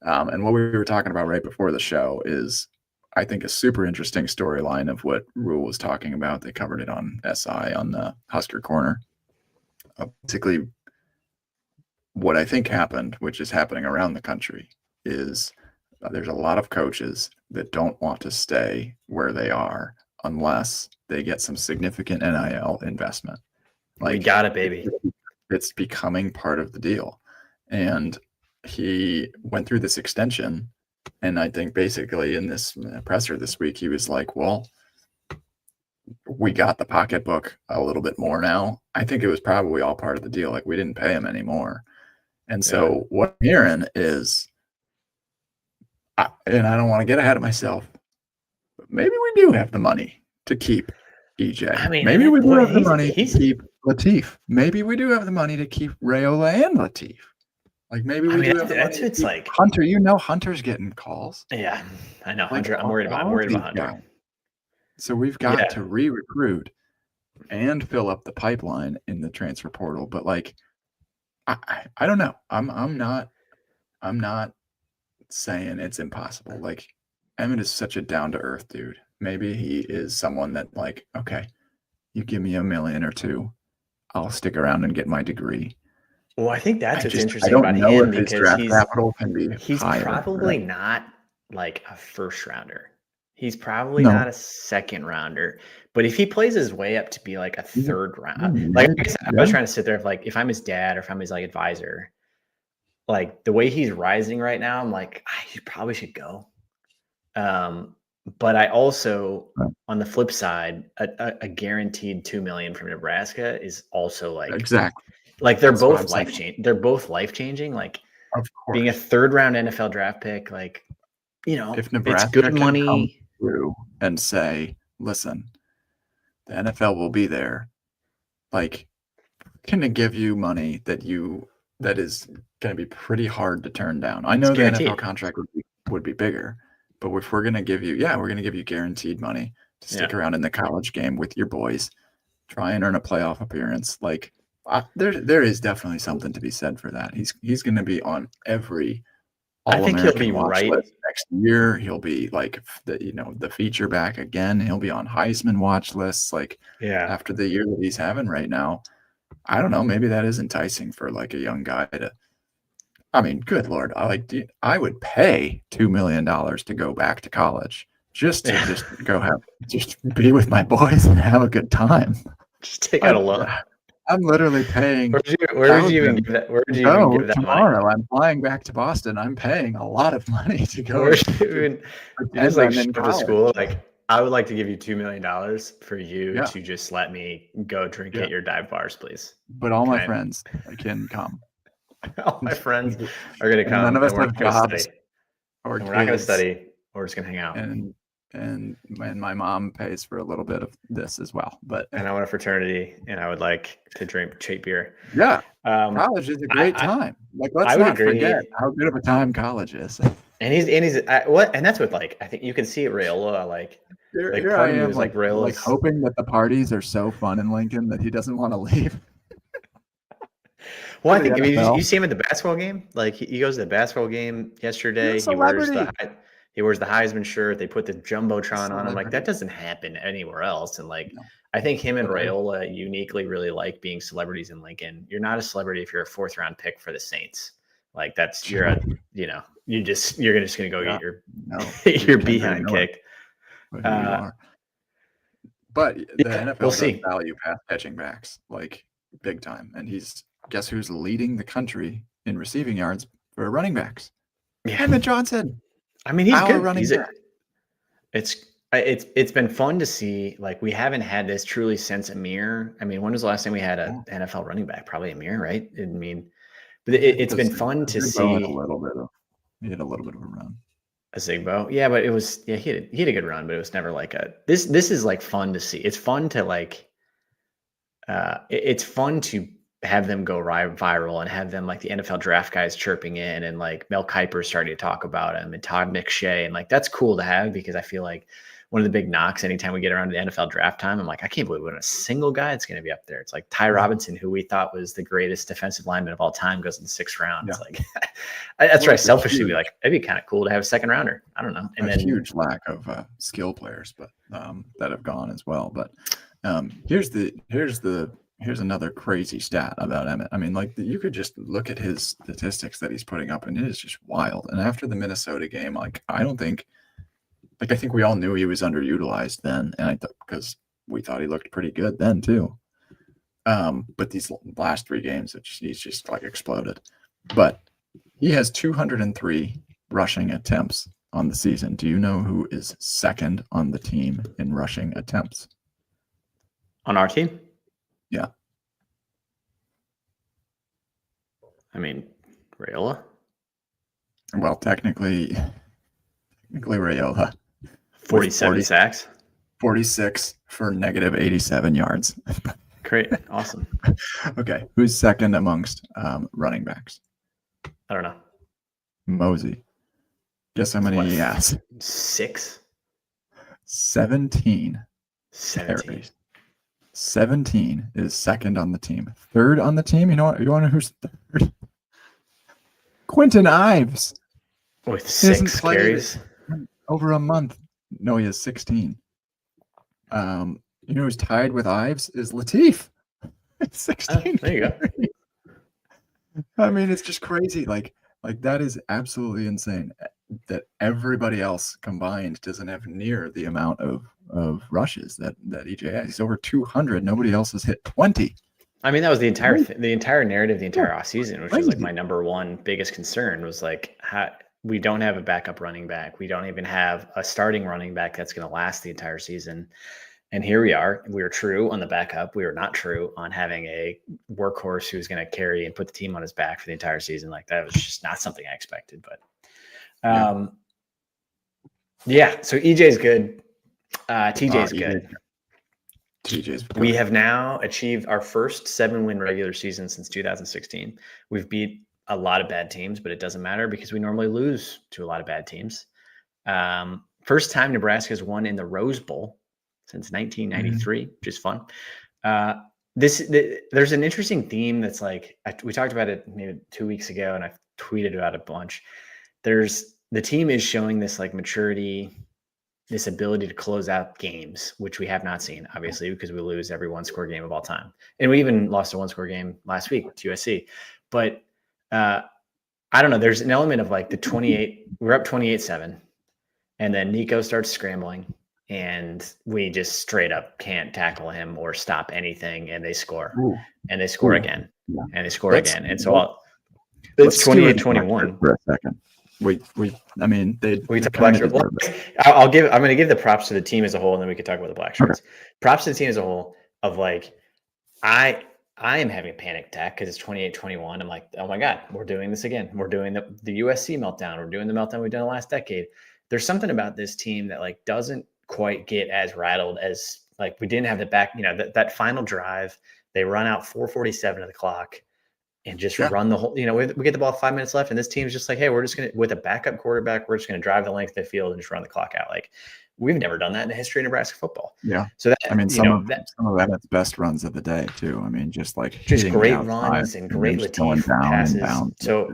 And what we were talking about right before the show is, I think, a super interesting storyline of what Rhule was talking about. They covered it on SI on the Husker Corner. Basically, what I think happened, which is happening around the country, is there's a lot of coaches that don't want to stay where they are unless they get some significant NIL investment. Like, we got it, baby. It's becoming part of the deal. And he went through this extension, and I think basically in this presser this week, he was like, well, we got the pocketbook a little bit more now. I think it was probably all part of the deal. Like, we didn't pay him anymore. And so what I'm hearing is, and I don't want to get ahead of myself, but maybe we do have the money to keep TJ. I mean, maybe we do have the money to keep Lateef. Maybe we do have the money to keep Raiola and Lateef. Like, maybe we do have the money to keep like Hunter. Hunter's getting calls. Yeah, I know. Hunter. I'm worried about Hunter. Guys. So we've got to re-recruit and fill up the pipeline in the transfer portal. But like, I don't know. I'm not saying it's impossible. Like, Emmett is such a down-to-earth dude. Maybe he is someone that, like, okay, you give me $1 million or $2 million, I'll stick around and get my degree. Well, I think that's what's interesting about him, because he's probably not like a first rounder. He's probably not a second rounder. But if he plays his way up to be like a third round, like I was trying to sit there, if I'm his dad or if I'm his like advisor, like the way he's rising right now, I'm like, he probably should go. But I also, on the flip side, a guaranteed $2 million from Nebraska is also like exactly. Like they're both life-changing. They're both life-changing. Like, of course, being a third-round NFL draft pick, like, if Nebraska it's good money. Come through and say, listen, the NFL will be there. Like, can it give you money that is going to be pretty hard to turn down? I know the NFL contract would be bigger, but if we're going to give you, we're going to give you guaranteed money to stick around in the college game with your boys, try and earn a playoff appearance, like. There is definitely something to be said for that. He's going to be on every All-American watch list next year. He'll be like the feature back again. He'll be on Heisman watch lists. Like after the year that he's having right now, I don't know. Maybe that is enticing for like a young guy to. I mean, good Lord, I would pay $2 million to go back to college just to go just be with my boys and have a good time. Just take out a loan. I'm literally paying. Where would you even give that? Where would you even give that tomorrow? money? I'm flying back to Boston. I'm paying a lot of money to go. Where would you even? You just like show up to school. Yeah. Like, I would like to give you $2 million for you Yeah. to just let me go drink at your dive bars, please. But all my friends can come. All my friends are going to come. None of us and we're have not gonna jobs study. or And we're not going to study. We're just going to hang out. And my mom pays for a little bit of this as well. But and I want a fraternity, and I would like to drink cheap beer. Yeah, college is a great time. Like, let's not forget how good of a time college is. And he's what? And that's what, like, I think you can see at Raiola, like part of me was like Raiola's hoping that the parties are so fun in Lincoln that he doesn't want to leave. Well, I think you see him at the basketball game. Like, he goes to the basketball game yesterday. He wears the Heisman shirt. They put the Jumbotron on him. Like, that doesn't happen anywhere else. And like, I think him and Raiola uniquely really like being celebrities in Lincoln. You're not a celebrity if you're a 4th round pick for the Saints. Like, that's you're just gonna go get your behind kicked. But the NFL does value pass catching backs like big time, and guess who's leading the country in receiving yards for running backs? Yeah. Emmett Johnson. I mean, he's good. It's been fun to see. Like, we haven't had this truly since Amir. I mean, when was the last time we had an NFL running back? Probably Amir, right? I mean, but it's been fun to see. He had a little bit of a run. A Zigbo, yeah, but it was he had a good run, but it was never like this. This is like fun to see. It's fun to like. It's fun to have them go viral and have them, like, the NFL draft guys chirping in, and like Mel Kiper starting to talk about him, and Todd McShay, and like, that's cool to have, because I feel like one of the big knocks anytime we get around to the NFL draft time, I'm like, I can't believe we have a single guy that's going to be up there. It's like Ty Robinson, who we thought was the greatest defensive lineman of all time, goes in the 6th round. It's like, that's right. Selfishly be like, it'd be kind of cool to have a 2nd rounder. I don't know. And then huge lack of skill players, but that have gone as well. But here's another crazy stat about Emmett. I mean, like, you could just look at his statistics that he's putting up, and it is just wild. And after the Minnesota game, like, I think we all knew he was underutilized then, and because we thought he looked pretty good then too. But these last 3 games, he's just like exploded. But he has 203 rushing attempts on the season. Do you know who is 2nd on the team in rushing attempts? On our team? Yeah. I mean, Raiola? Well, technically Raiola. 47 sacks? 46 for negative 87 yards. Great. Awesome. Okay. Who's 2nd amongst running backs? I don't know. Mosey. Guess how many he has? 6? 17. 17. 17 is 2nd on the team. 3rd on the team, you want to know who's 3rd? Quentin Ives. With 6 carries. Over a month. No, he has 16. You know who's tied with Ives is Lateef. 16. There you go. I mean, it's just crazy. Like that is absolutely insane that everybody else combined doesn't have near the amount of rushes that EJ has. He's over 200. Nobody else has hit 20. I mean, that was the entire narrative, the entire offseason, which was like my number one biggest concern was like, we don't have a backup running back. We don't even have a starting running back that's going to last the entire season. And here we are. We were true on the backup. We were not true on having a workhorse who's going to carry and put the team on his back for the entire season. Like, that was just not something I expected. But so EJ's good. TJ's good. TJ's good. We have now achieved our first 7-win regular season since 2016. We've beat a lot of bad teams, but it doesn't matter because we normally lose to a lot of bad teams. First time Nebraska's won in the Rose Bowl since 1993, which is fun. There's an interesting theme that's like, we talked about it maybe 2 weeks ago, and I've tweeted about it a bunch. The team is showing this like maturity, this ability to close out games, which we have not seen, obviously, because we lose every 1-score game of all time. And we even lost a 1-score game last week to USC. But I don't know. There's an element of like the 28, we're up 28-7. And then Nico starts scrambling. and we just straight up can't tackle him or stop anything, and they score. Ooh. And they score Ooh. again. Yeah. And they score again. And so it's 28-21 for a second. We talk Black Shirts. I'm going to give the props to the team as a whole, and then we can talk about the Black Shirts. Okay. Props to the team as a whole of like, I am having a panic attack because it's 28-21. I'm like, oh my God, we're doing this again. We're doing the USC meltdown. We're doing the meltdown we've done the last decade. There's something about this team that like doesn't quite get as rattled as like we didn't have the back, that final drive. They run out 4:47 of the clock and just run the whole, we get the ball 5 minutes left, and this team's just like, hey, we're just going to, with a backup quarterback, we're just going to drive the length of the field and just run the clock out. Like, we've never done that in the history of Nebraska football. Yeah. So that, some of Emmett's best runs of the day too. I mean, just great runs and great Lateef passes. So,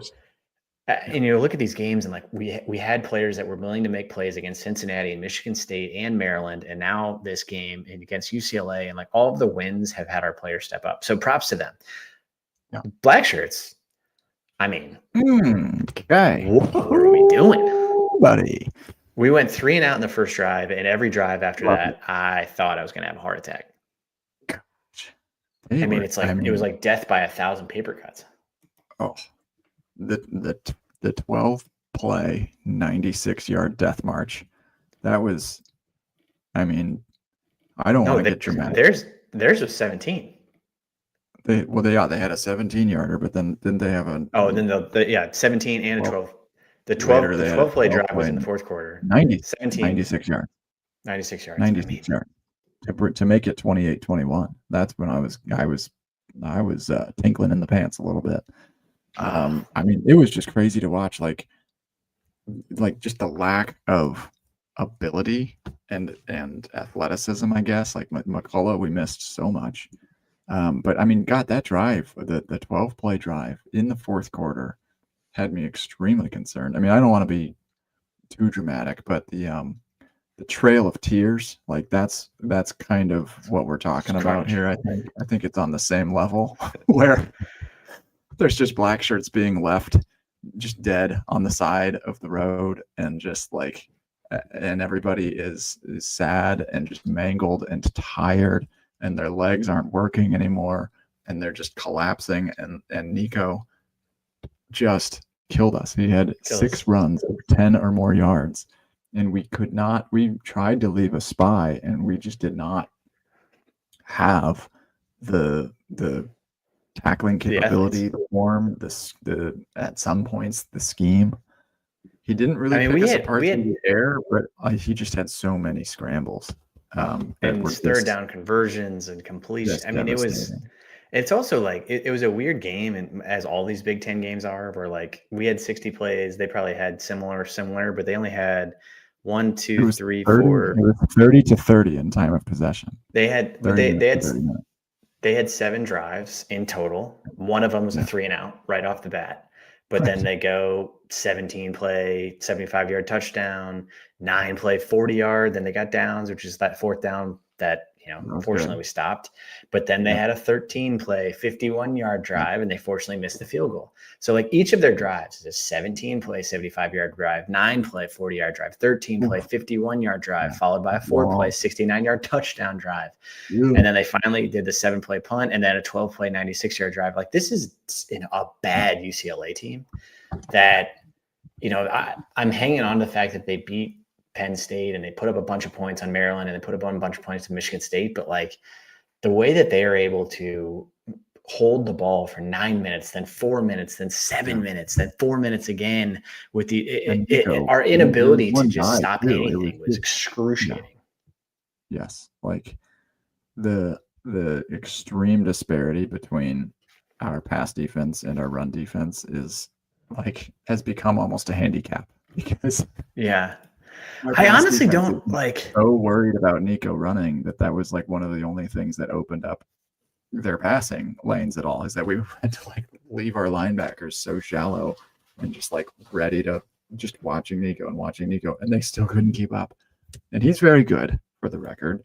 look at these games, and like we had players that were willing to make plays against Cincinnati and Michigan State and Maryland, and now this game against UCLA, and like all of the wins have had our players step up. So props to them. Yeah. Black Shirts. I mean, okay. What are we doing, buddy? We went 3 and out in the first drive, and every drive after that, I thought I was going to have a heart attack. It was like death by 1,000 paper cuts. Oh, the 12-play 96-yard death march. That was, I don't want to get dramatic. Theirs was 17. They had a 17-yarder, but then they have a 17 and a 12. The 12 play drive was in the fourth quarter. 96 yards. 96 yards. 96 yards. To make it 28-21. That's when I was tinkling in the pants a little bit. It was just crazy to watch, like just the lack of ability and athleticism, I guess. Like McCullough, we missed so much. But that drive, the 12-play drive in the fourth quarter had me extremely concerned. I don't want to be too dramatic, but the trail of tears, like that's kind of what we're talking about here. I think it's on the same level where there's just black shirts being left just dead on the side of the road, and just like, and everybody is sad and just mangled and tired, and their legs aren't working anymore, and they're just collapsing. And Nico just killed us. He had 6 runs of 10 or more yards, and we tried to leave a spy, and we just did not have the tackling capability, the form, at some points the scheme. He didn't really pick us apart in the air, but he just had so many scrambles. And third down conversions and completion. It's also like it was a weird game, and as all these Big Ten games are, where like we had 60 plays, they probably had similar, but they only had 1, 2, 3, 4. It was 30-30 in time of possession. They had 7 drives in total. One of them was a 3 and out right off the bat. But then they go 17 play, 75-yard touchdown, 9 play, 40-yard. Then they got downs, which is that fourth down that, unfortunately we stopped. But then they had a 13 play, 51-yard drive, and they fortunately missed the field goal. So like each of their drives is a 17 play, 75-yard drive, 9 play, 40-yard drive, 13 play, 51-yard drive, followed by a 4 play, 69-yard touchdown drive. And then they finally did the 7 play punt, and then a 12 play, 96-yard drive. Like, this is a bad UCLA team that, I'm hanging on to the fact that they beat Penn State and they put up a bunch of points on Maryland and they put up a bunch of points on Michigan State. But like the way that they are able to hold the ball for 9 minutes, then 4 minutes, then 7 minutes, then 4 minutes again with our inability to just stop anything was excruciating. Yes. Like the extreme disparity between our pass defense and our run defense has become almost a handicap, because I honestly don't so worried about Nico running that was like one of the only things that opened up their passing lanes at all, is that we had to like leave our linebackers so shallow and just like ready to just watching Nico, and they still couldn't keep up. And he's very good, for the record.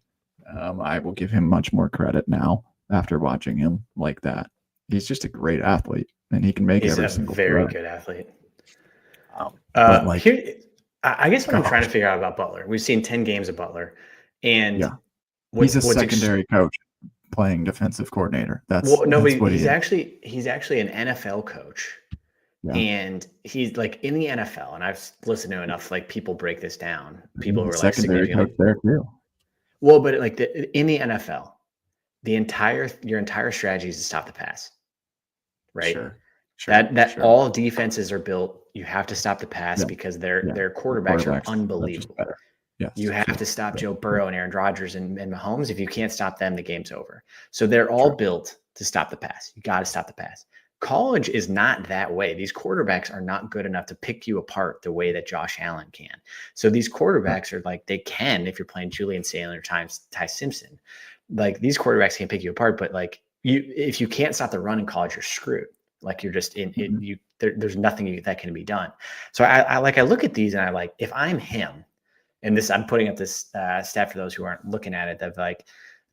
I will give him much more credit now after watching him like that. He's just a great athlete, and he can make every single very good athlete. But I guess what I'm trying to figure out about Butler, we've seen 10 games of Butler. And he's a secondary coach playing defensive coordinator. That's what he's actually an NFL coach. Yeah. And he's like in the NFL, and I've listened to enough like people break this down. People who are like secondary coach there too. Well, but like in the NFL, your entire strategy is to stop the pass, right? Sure. All defenses are built. You have to stop the pass because their quarterbacks are unbelievable. Yes, you have to stop Joe Burrow and Aaron Rodgers and Mahomes. If you can't stop them, the game's over. So they're all built to stop the pass. You got to stop the pass. College is not that way. These quarterbacks are not good enough to pick you apart the way that Josh Allen can. So these quarterbacks are like, they can, if you're playing Julian Sailor or Ty Simpson, like these quarterbacks can pick you apart, but like if you can't stop the run in college, you're screwed. Like you're just there's nothing that can be done. So I look at these and I like, if I'm him, and this, I'm putting up this stat for those who aren't looking at it, that like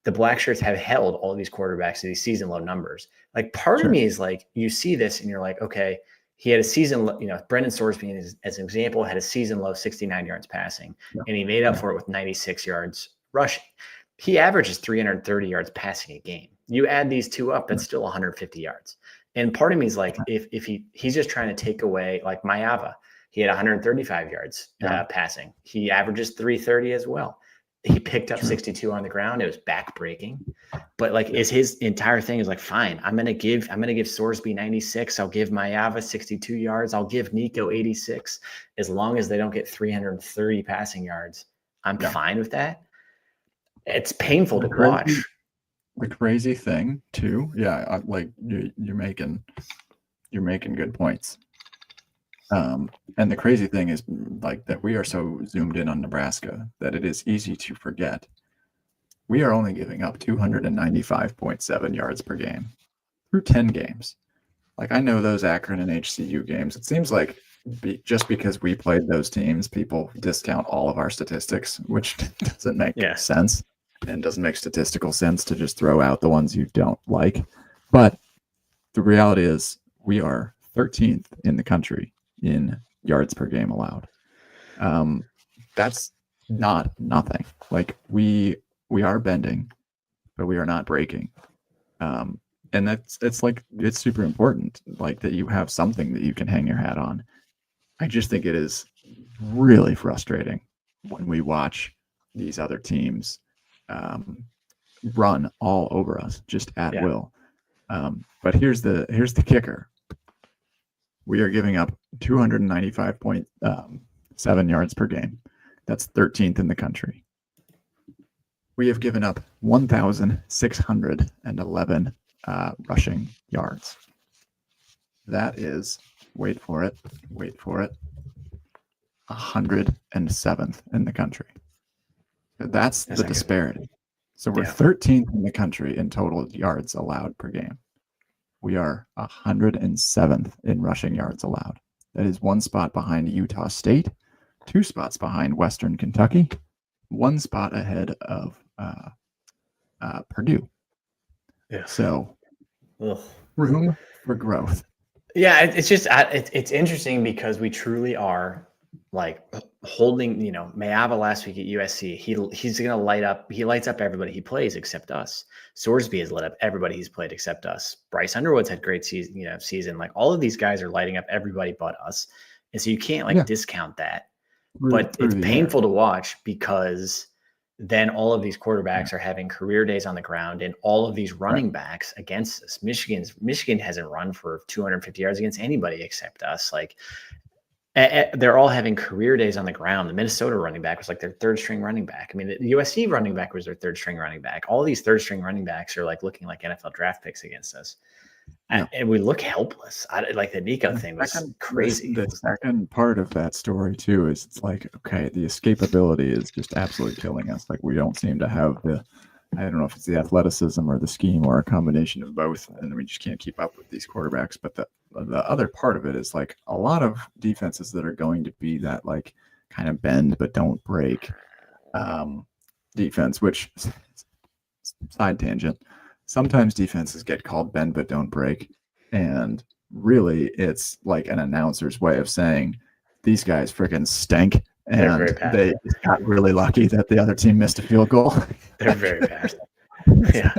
the black shirts have held all of these quarterbacks to these season low numbers. Like part of me is like, you see this and you're like, okay, he had a season, Brendan Sorsby as an example had a season low 69 yards passing, and he made up for it with 96 yards rushing. He averages 330 yards passing a game. You add these two up, that's still 150 yards. And part of me is like, if he's just trying to take away, like Mayava, he had 135 yards passing. He averages 330 as well. He picked up 62 on the ground. It was backbreaking, but like, is his entire thing is like, fine, I'm gonna give Sorsby 96. I'll give Mayava 62 yards. I'll give Nico 86, as long as they don't get 330 passing yards. I'm fine with that. It's painful to watch. The crazy thing too, like you're making good points. And the crazy thing is like that we are so zoomed in on Nebraska that it is easy to forget we are only giving up 295.7 yards per game through 10 games. Like I know those Akron and HCU games, it seems like just because we played those teams, people discount all of our statistics, which doesn't make sense, and doesn't make statistical sense to just throw out the ones you don't like. But the reality is we are 13th in the country in yards per game allowed. That's not nothing. Like we are bending, but we are not breaking. And it's super important, like that you have something that you can hang your hat on. I just think it is really frustrating when we watch these other teams run all over us just at will. But here's the kicker. We are giving up 295.7 yards per game. That's 13th in the country. We have given up 1,611 rushing yards. That is, wait for it, 107th in the country. That's the disparity. So we're 13th in the country in total yards allowed per game. We are 107th in rushing yards allowed. That is one spot behind Utah State, 2 spots behind Western Kentucky, 1 spot ahead of Purdue. Yeah. So room for growth. Yeah, it's just it's interesting because we truly are like holding. Mayava last week at USC, he's gonna light up. He lights up everybody he plays except us. Sorsby has lit up everybody he's played except us. Bryce Underwood's had great season. Like all of these guys are lighting up everybody but us, and so you can't discount that. But it's painful to watch because then all of these quarterbacks are having career days on the ground, and all of these running backs against us. Michigan hasn't run for 250 yards against anybody except us. Like they're all having career days on the ground. The Minnesota running back was like their 3rd string running back. I mean, the USC running back was their 3rd string running back. All these 3rd string running backs are like looking like NFL draft picks against us. And we look helpless. Like the Nico thing was crazy. The second part of that story too is it's like, okay, the escapability is just absolutely killing us. Like we don't seem to have I don't know if it's the athleticism or the scheme or a combination of both, and we just can't keep up with these quarterbacks. But the other part of it is like a lot of defenses that are going to be that like kind of bend but don't break defense, which side tangent. Sometimes defenses get called bend but don't break, and really it's like an announcer's way of saying these guys freaking stink and they got really lucky that the other team missed a field goal. They're very bad. Yeah,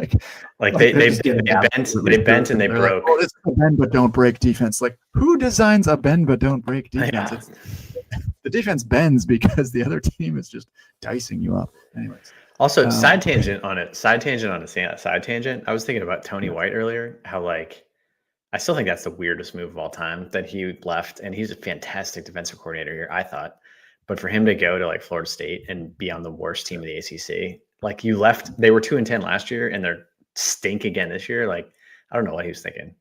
they bent and they broke. It's a bend but don't break defense. Like, who designs a bend but don't break defense? Yeah. The defense bends because the other team is just dicing you up. Anyways. Also, side tangent on a side tangent. I was thinking about Tony White earlier. How I still think that's the weirdest move of all time that he left, and he's a fantastic defensive coordinator here, I thought. But for him to go to Florida State and be on the worst team in the ACC, you left, they were 2-10 last year, and they're stink again this year. I don't know what he was thinking.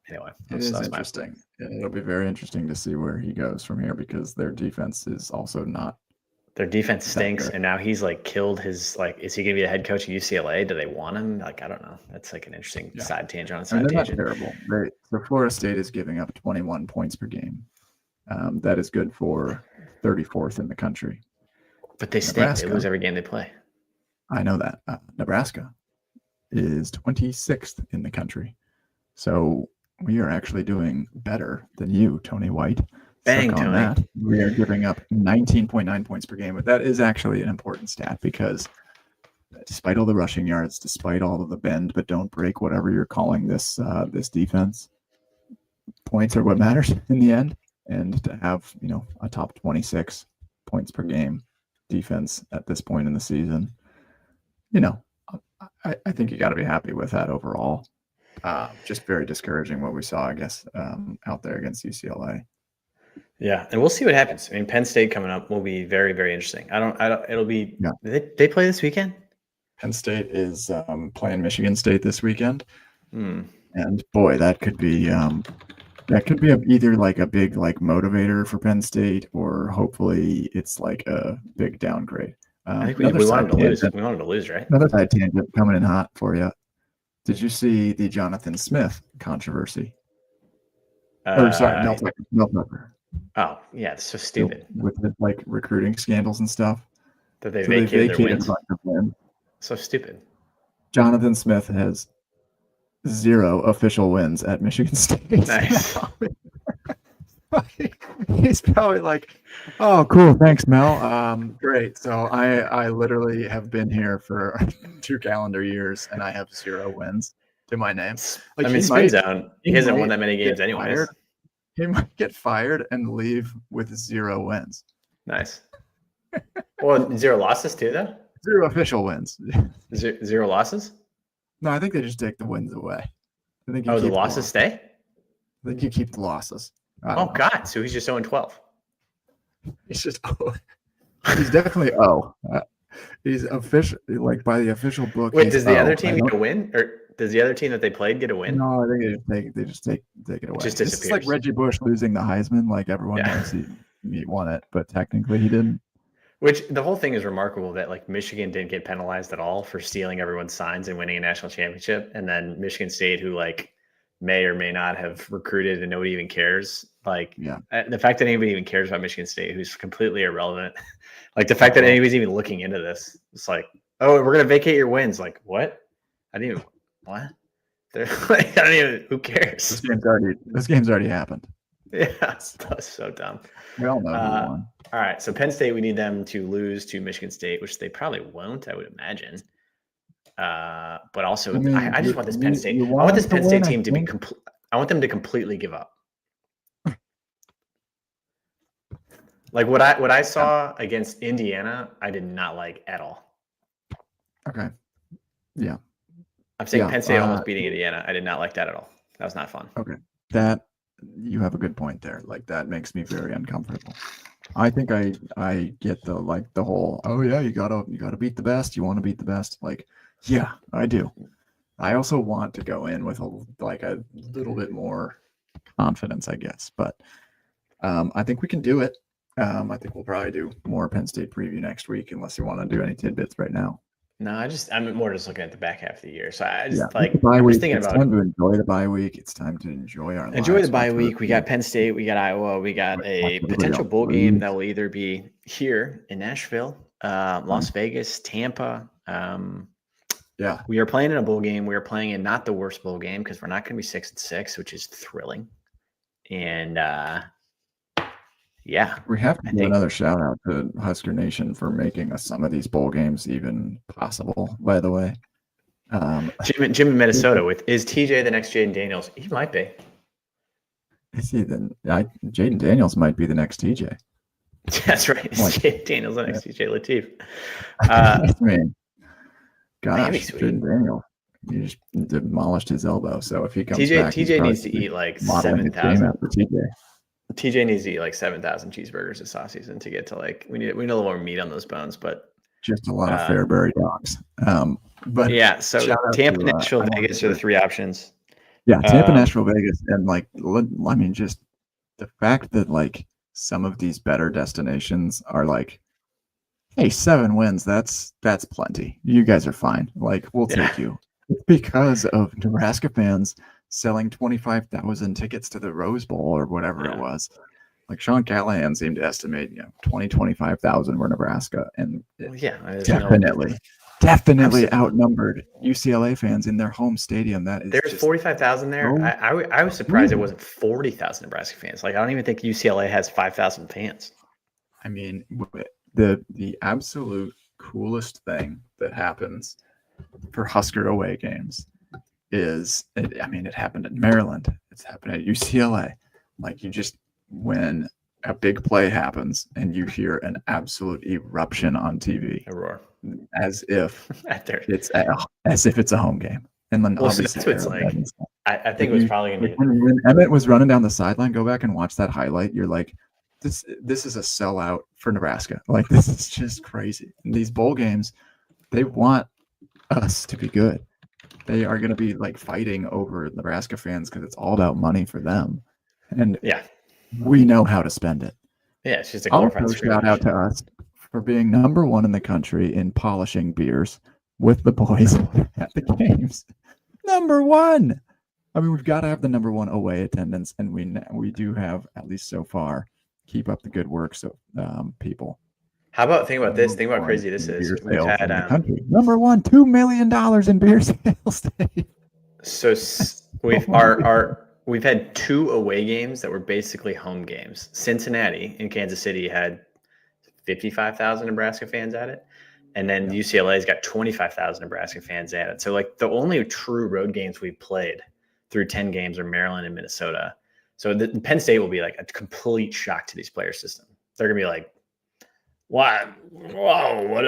Anyway, it is interesting. It'll be very interesting to see where he goes from here because their defense is also not. Their defense stinks, and now he's killed his is he going to be the head coach of UCLA? Do they want him? I don't know. That's an interesting side tangent on a side tangent. They're not terrible. So Florida State is giving up 21 points per game. That is good for 34th in the country. But they stink. They lose every game they play. I know that. Nebraska is 26th in the country. So we are actually doing better than you, Tony White. Bang, Tony. That. We are giving up 19.9 points per game, but that is actually an important stat because despite all the rushing yards, despite all of the bend but don't break, whatever you're calling this defense, points are what matters in the end. And to have a top 26 points per game defense at this point in the season, I think you got to be happy with that overall. Just very discouraging what we saw, I guess, out there against UCLA. Yeah, and we'll see what happens. I mean, Penn State coming up will be very, very interesting. It'll be. Yeah. They play this weekend? Penn State is playing Michigan State this weekend, and boy, that could be either a big motivator for Penn State, or hopefully it's a big downgrade. I think we wanted to lose. We wanted to lose, right? Another side tangent coming in hot for you. Did you see the Jonathan Smith controversy? Mel Tucker. Oh, yeah, it's so stupid. With the, recruiting scandals and stuff. That they vacated their wins. So stupid. Jonathan Smith has 0 official wins at Michigan State. Nice. He's probably oh, cool, thanks, Mel. Great. So I literally have been here for 2 calendar years, and I have 0 wins to my name. Spin down. He hasn't won that many games anyways. He might get fired and leave with 0 wins. Nice. Well, 0 losses too, though? 0 official wins. 0 losses? No, I think they just take the wins away. I think the losses stay? I think you keep the losses. Oh, God. So he's just 0-12. He's just he's definitely he's official, by the official book. Wait, does the other team get a win? Or does the other team that they played get a win? No, I think they just take it away. Just disappears. It's like Reggie Bush losing the Heisman. Everyone knows he won it, but technically he didn't. Which the whole thing is remarkable that Michigan didn't get penalized at all for stealing everyone's signs and winning a national championship. And then Michigan State, who may or may not have recruited and nobody even cares. The fact that anybody even cares about Michigan State, who's completely irrelevant. The fact that anybody's even looking into this. It's oh, we're going to vacate your wins. What? I didn't even, what? They're I don't even, who cares? This game's already happened. Yeah, that's so dumb. We all know who won. All right, so Penn State, we need them to lose to Michigan State, which they probably won't, I would imagine. But also, I just want this Penn State. I want this Penn State team to be I want them to completely give up. What I saw against Indiana, I did not like at all. Okay. Yeah. I'm saying Penn State almost beating Indiana. I did not like that at all. That was not fun. Okay. That you have a good point there. That makes me very uncomfortable. I think I get the whole, oh yeah, you gotta beat the best. You want to beat the best. Yeah, I do. I also want to go in with a little bit more confidence, I guess. But I think we can do it. I think we'll probably do more Penn State preview next week, unless you want to do any tidbits right now. No, I'm more just looking at the back half of the year. So I just I'm just thinking about. It's time to enjoy the bye week. It's time to enjoy our lives. Enjoy the bye week. We got Penn State. We got Iowa. We got a potential bowl game that will either be here in Nashville, Las Vegas, Tampa. We are playing in a bowl game. We are playing in not the worst bowl game because we're not going to be 6-6, which is thrilling. And Yeah, We have to I do think another shout out to Husker Nation for making some of these bowl games even possible, by the way. Jim in Minnesota is TJ the next Jaden Daniels? He might be. Jaden Daniels might be the next TJ. That's right. Jaden Daniels the next TJ Lateef. I mean, gosh, Jaden Daniels, he just demolished his elbow. So if he comes back, TJ needs to eat like 7,000. TJ needs to eat like 7,000 cheeseburgers this offseason to get to like we need a little more meat on those bones, but just a lot of Fairbury dogs. But yeah, so Tampa, Nashville, Vegas are the three options. Yeah, Tampa, Nashville, Vegas, and like I mean, just the fact that like some of these better destinations are like, hey, 7 wins, that's plenty. You guys are fine. Like, we'll take you. It's because of Nebraska fans selling 25,000 tickets to the Rose Bowl or whatever it was. Like Sean Callahan seemed to estimate, 25,000 were Nebraska, and definitely outnumbered UCLA fans in their home stadium. There's 45,000 there. I was surprised it wasn't 40,000 Nebraska fans. Like I don't even think UCLA has 5,000 fans. I mean, the absolute coolest thing that happens for Husker away games is, it happened in Maryland. It's happened at UCLA. Like when a big play happens and you hear an absolute eruption on TV, a roar, as if it's a home game. And then obviously that's what it's like. I think it was probably going to be when Emmett was running down the sideline. Go back and watch that highlight. You're like, this is a sellout for Nebraska. Like, this is just crazy. And these bowl games, they want us to be good. They are going to be like fighting over Nebraska fans because it's all about money for them. And we know how to spend it. Yeah, it's just a glorified shout out to us for being number 1 in the country in polishing beers with the boys at the games. Number 1. I mean, we've got to have the number 1 away attendance, and we do have, at least so far. Keep up the good work, so people. Think about this. Think about how crazy this is. We've had number 1, $2 million in beer sales. So we've had 2 away games that were basically home games. Cincinnati in Kansas City had 55,000 Nebraska fans at it. And then UCLA's got 25,000 Nebraska fans at it. So like the only true road games we've played through 10 games are Maryland and Minnesota. So the Penn State will be like a complete shock to these player system. They're going to be like, what? Whoa, what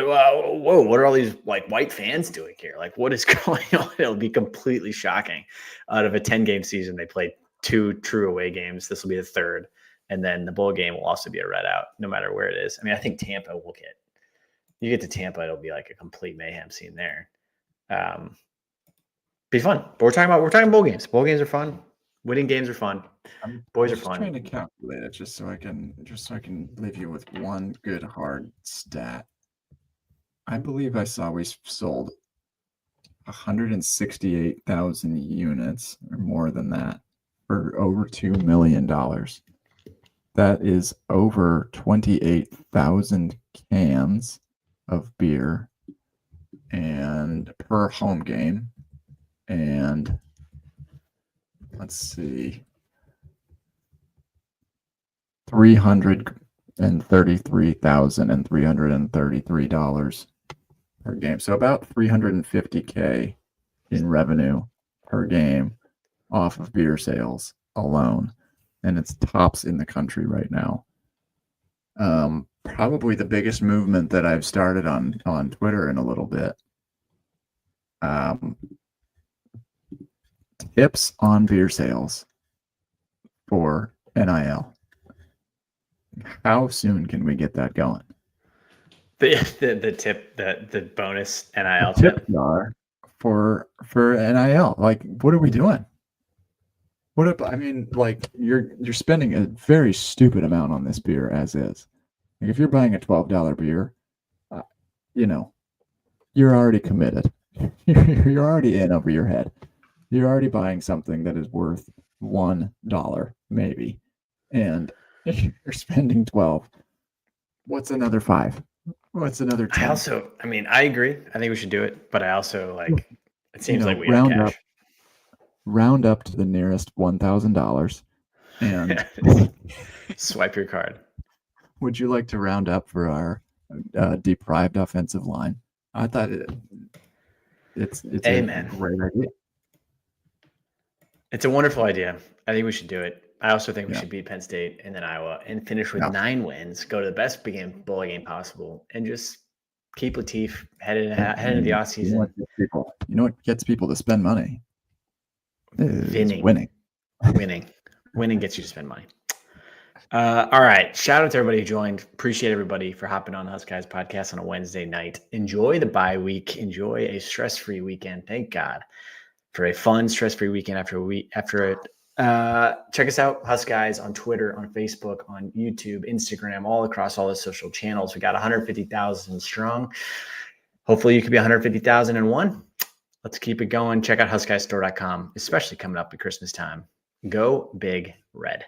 are all these like white fans doing here? Like, what is going on? It'll be completely shocking. Out of a 10-game season, they played 2 true away games. This will be the 3rd. And then the bowl game will also be a red out, no matter where it is. I mean, I think Tampa will you get to Tampa, it'll be like a complete mayhem scene there. Be fun. But we're talking bowl games. Bowl games are fun. Winning games are fun. Boys are fun. I'm trying to calculate it just so I can leave you with one good hard stat. I believe I saw we sold 168,000 units or more than that for over $2 million. That is over 28,000 cans of beer and per home game. And let's see, $333,333 per game. So about $350K in revenue per game off of beer sales alone. And it's tops in the country right now. Probably the biggest movement that I've started on Twitter in a little bit. Tips on beer sales for NIL. How soon can we get that going? The bonus NIL tip are for NIL. Like, what are we doing? You're spending a very stupid amount on this beer as is. Like, if you're buying a $12 beer, you're already committed. You're already in over your head. You're already buying something that is worth $1 maybe, and you're spending 12. What's another 5? What's another 10? I agree. I think we should do it, but I also it seems like we round have cash. Round up to the nearest $1,000 and swipe your card. would you like to round up for our deprived offensive line? I thought it's a great idea. It's a wonderful idea. I think we should do it. I also think we should beat Penn State and then Iowa and finish with 9 wins, go to the best bowl game possible, and just keep Lateef headed into the offseason. You know what gets people to spend money? Winning. Winning gets you to spend money. All right. Shout out to everybody who joined. Appreciate everybody for hopping on the HuskGuys podcast on a Wednesday night. Enjoy the bye week. Enjoy a stress-free weekend. Thank God for a fun, stress-free weekend after it. Check us out, HuskGuys, on Twitter, on Facebook, on YouTube, Instagram, all across all the social channels. We got 150,000 strong. Hopefully you could be 150,001. Let's keep it going. Check out HuskGuysStore.com, especially coming up at Christmas time. Go Big Red.